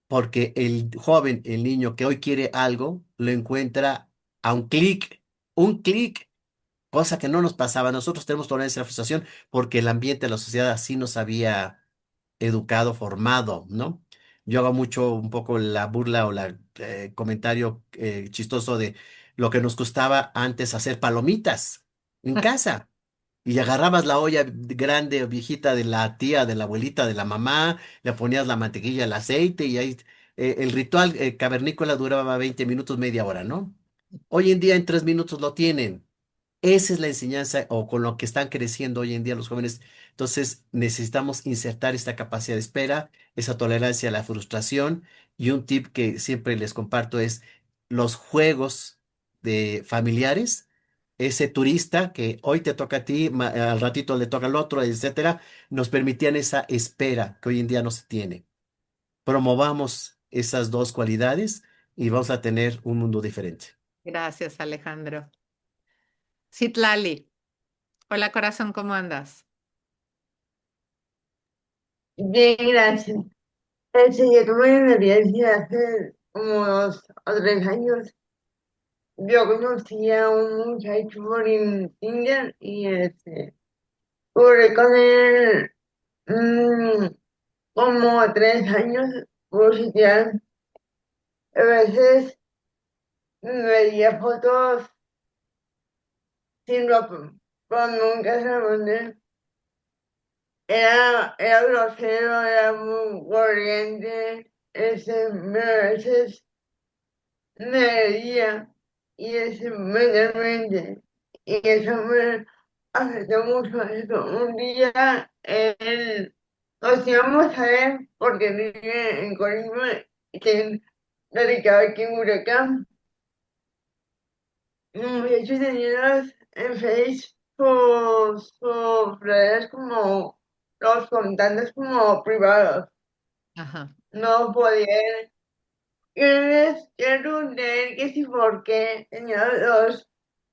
porque el joven, el niño que hoy quiere algo, lo encuentra a un clic, cosa que no nos pasaba. Nosotros tenemos tolerancia a la frustración porque el ambiente, la sociedad así nos había educado, formado, ¿no? Yo hago mucho un poco la burla o la comentario chistoso de lo que nos costaba antes hacer palomitas en casa. Y agarrabas la olla grande o viejita de la tía, de la abuelita, de la mamá, le ponías la mantequilla, el aceite y ahí el ritual cavernícola duraba 20 minutos, media hora, ¿no? Hoy en día en 3 minutos lo tienen. Esa es la enseñanza o con lo que están creciendo hoy en día los jóvenes. Entonces necesitamos insertar esta capacidad de espera, esa tolerancia a la frustración y un tip que siempre les comparto es los juegos de familiares. Ese turista que hoy te toca a ti, al ratito le toca al otro, etcétera, nos permitían esa espera que hoy en día no se tiene. Promovamos esas dos cualidades y vamos a tener un mundo diferente. Gracias, Alejandro. Citlali, hola corazón, ¿cómo andas? Bien, gracias. Yo tuve una experiencia hace como 2 o 3 años. Yo conocí a un muchacho por Tinder y duré con él mm, como 3 años por sitial. A veces me veía fotos sin ropa, pero nunca se lo mandé. Era grosero, era muy corriente, a veces me hería y es mentalmente. Y eso me afectó mucho. Eso. Un día nos íbamos a ver porque vive en Colima y que radicaba aquí en Huracán. Un muchacho tenía en Facebook sus redes como los contactos como privados. Ajá. No podía. Yo pregunté que si por qué tenía los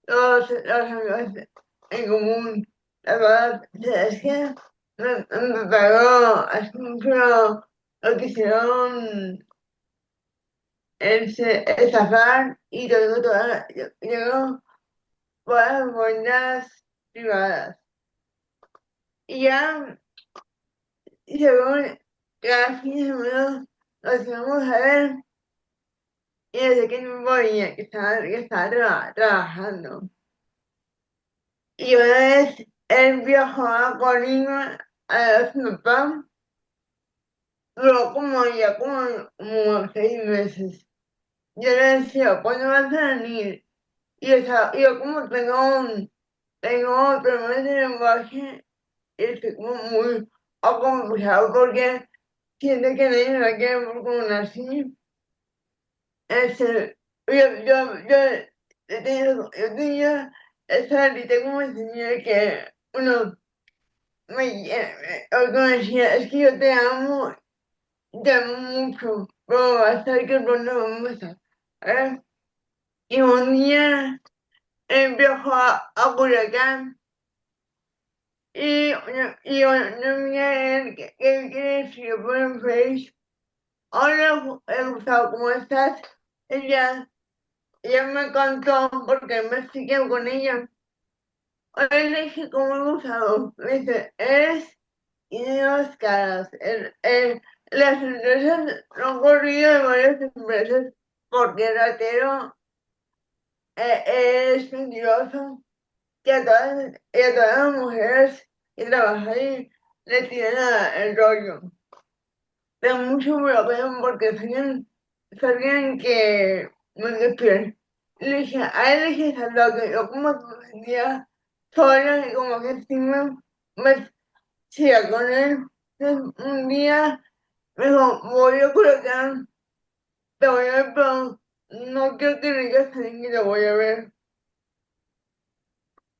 amigos en común. La verdad es que me pagó hace mucho lo quisieron estafar y tengo todas las cuentas privadas. Y ya, según cada fin de semana nos íbamos a ver y desde que no podía, que estaba trabajando. Y una vez él viajó a Colima a ver su papá, duró como 6 meses. Yo le decía, ¿cuándo vas a venir? Y o sea, yo como tengo problemas de lenguaje, estoy como muy acomplejado porque siento que nadie me va a querer por como nací. Este, yo tenía esa ahorita como enseñé que uno o como decía, es que yo te amo mucho, pero vas a ver que pronto vamos a ver. Y un día viajó a Culiacán y una amiga de él que escribió por el Face, hola, Gustavo, ¿cómo estás? Ella, ella me contó porque me sigue con ella. Hoy le dije, ¿cómo he usado? Me dice, eres y de dos caras. Las empresas lo han corrido de varias empresas porque ratero es mentiroso. Y a todas las mujeres que trabajan ahí le tiran el rollo. Pero mucho me lo pegan porque sabían que me despiden. Le dije, a él le dije, "Salva, que yo como me sentía sola y como que sí me siga con él. Entonces, un día me dijo, voy a colocar, te voy a ver, pero no quiero que me digas a alguien que te voy a ver.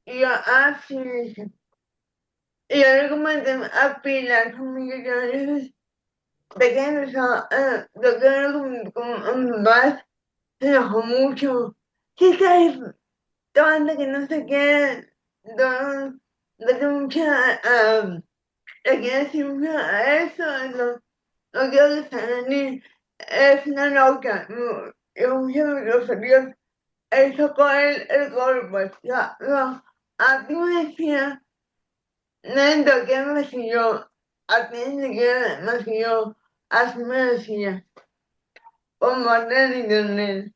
Y yo, sí, le dije. Y yo le comenté a Pilar, su amiga, que a veces pequeño, yo creo como más, se enojó mucho. Sí, está tomando que no sé qué, no, no que mucha, le quiero decir mucho a eso, no quiero que sea ni, es una loca, no, yo mucho groserías, eso con el golpe, ya, no, a ti me decía, Nando, ¿qué me siguió? A ti ni siquiera me siguió, así me decía, bombardear internet.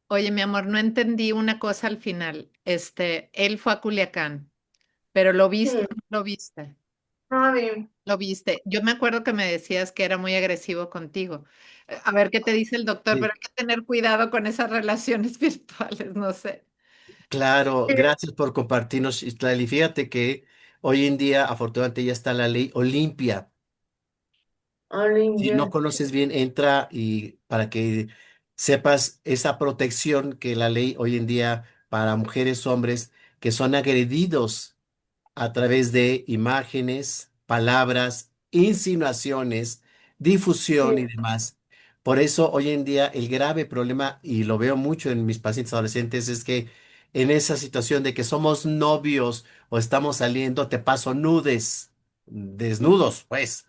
Oye, mi amor, no entendí una cosa al final. Él fue a Culiacán, pero ¿lo viste Sí, o no lo viste? no, bien. Lo viste. Yo me acuerdo que me decías que era muy agresivo contigo. A ver qué te dice el doctor, pero Sí, hay que tener cuidado con esas relaciones virtuales, no sé. claro, gracias por compartirnos, Islali. Fíjate que hoy en día, afortunadamente, ya está la ley Olimpia. Si no Olimpia. conoces bien, entra y para que sepas esa protección que la ley hoy en día para mujeres, hombres que son agredidos a través de imágenes, palabras, insinuaciones, difusión y Sí, demás. Por eso hoy en día el grave problema, y lo veo mucho en mis pacientes adolescentes, es que en esa situación de que somos novios o estamos saliendo, te paso nudes, desnudos, pues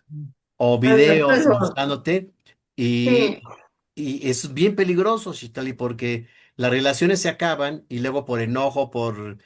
o videos mostrándote sí, y es bien peligroso, Chitali, porque las relaciones se acaban y luego por enojo, por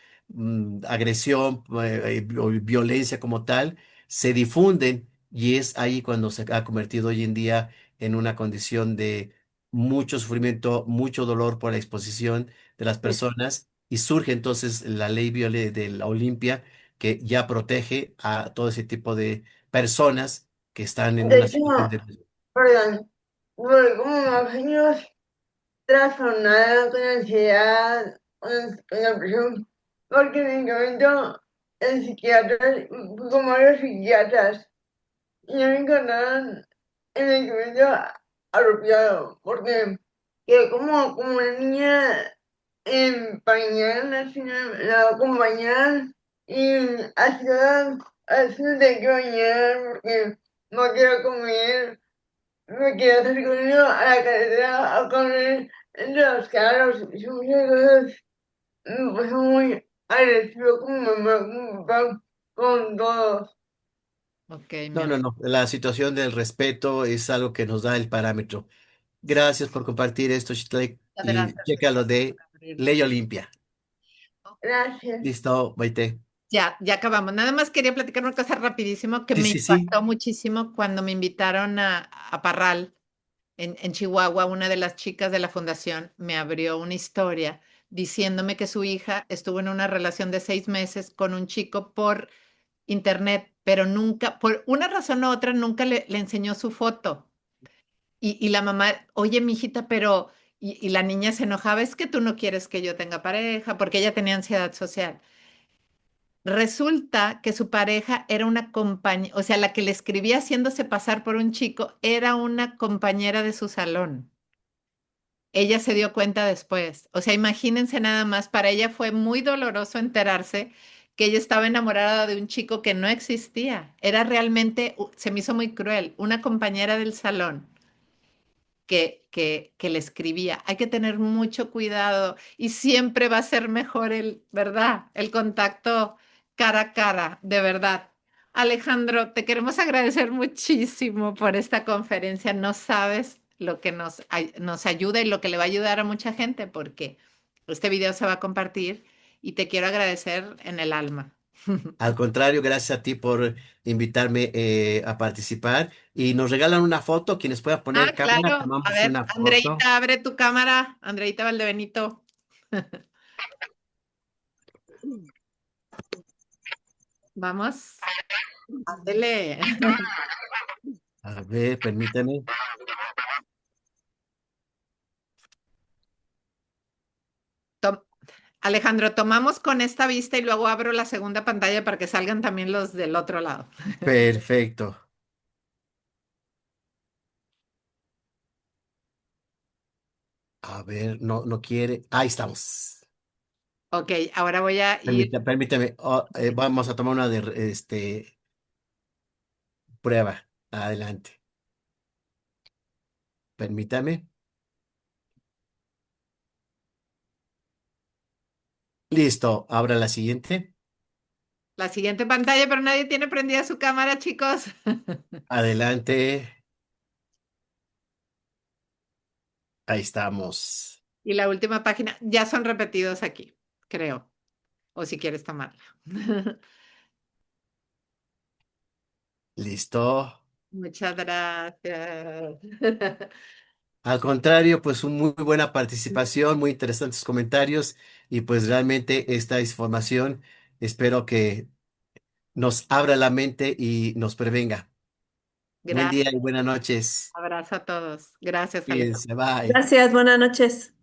agresión o violencia como tal, se difunden y es ahí cuando se ha convertido hoy en día en una condición de mucho sufrimiento, mucho dolor por la exposición de las sí. personas y surge entonces la ley de la Olimpia que ya protege a todo ese tipo de personas que están en De una hecho, situación de riesgo. perdón, duré como unos años trastornada con ansiedad, con depresión, porque en mi momento el psiquiatra, fui como a los psiquiatras, y no me encontraron el medicamento apropiado, porque que como una niña en pañal, así la acompañan y así no tengo que bañar porque no quiero comer, me quiero hacer conmigo a la carretera a correr entre los carros y muchas cosas. Me puse muy agresivo con mamá, con papá, con todos. Ok, mi No, no, amor. no. La situación del respeto es algo que nos da el parámetro. Gracias por compartir esto, Shitlek, Muchas y gracias, checa lo Ricardo, de por abrirte. Ley Olimpia. Gracias. Listo, Maite. Ya acabamos. Nada más quería platicar una cosa rapidísimo que Sí, me sí, sí. impactó muchísimo cuando me invitaron a Parral, en Chihuahua. Una de las chicas de la fundación me abrió una historia diciéndome que su hija estuvo en una relación de 6 meses con un chico por internet, pero nunca, por una razón u otra, nunca le enseñó su foto. Y la mamá, oye, mijita, pero y la niña se enojaba, es que tú no quieres que yo tenga pareja, porque ella tenía ansiedad social. Resulta que su pareja era una compañera, o sea, la que le escribía haciéndose pasar por un chico era una compañera de su salón. Ella se dio cuenta después. O sea, imagínense nada más, para ella fue muy doloroso enterarse que ella estaba enamorada de un chico que no existía. Era realmente, se me hizo muy cruel, una compañera del salón que le escribía. Hay que tener mucho cuidado y siempre va a ser mejor ¿verdad? El contacto cara a cara, de verdad. Alejandro, te queremos agradecer muchísimo por esta conferencia. No sabes lo que nos ayuda y lo que le va a ayudar a mucha gente porque este video se va a compartir y te quiero agradecer en el alma. Al contrario, gracias a ti por invitarme a participar. Y nos regalan una foto, quienes puedan Ah, poner cámara, claro. A tomamos ver, una foto. Andreita, abre tu cámara. Andreita Valdebenito. Vamos, ándele. A ver, permítame. Tom- Alejandro, tomamos con esta vista y luego abro la segunda pantalla para que salgan también los del otro lado. Perfecto. A ver, no, no quiere. Ahí estamos. Ok, ahora voy a ir. Permíteme. Vamos a tomar una prueba. Adelante. Permítame. Listo. Ahora la siguiente. La siguiente pantalla, pero nadie tiene prendida su cámara, chicos. Adelante. Ahí estamos. Y la última página, ya son repetidos aquí, creo. O si quieres tomarla. Listo. Muchas gracias. Al contrario, pues muy buena participación, muy interesantes comentarios y pues realmente esta información espero que nos abra la mente y nos prevenga. Buen día Gracias. y buenas noches. Abrazo a todos. Gracias, Alejandro. Cuídense, bye. Gracias, buenas noches.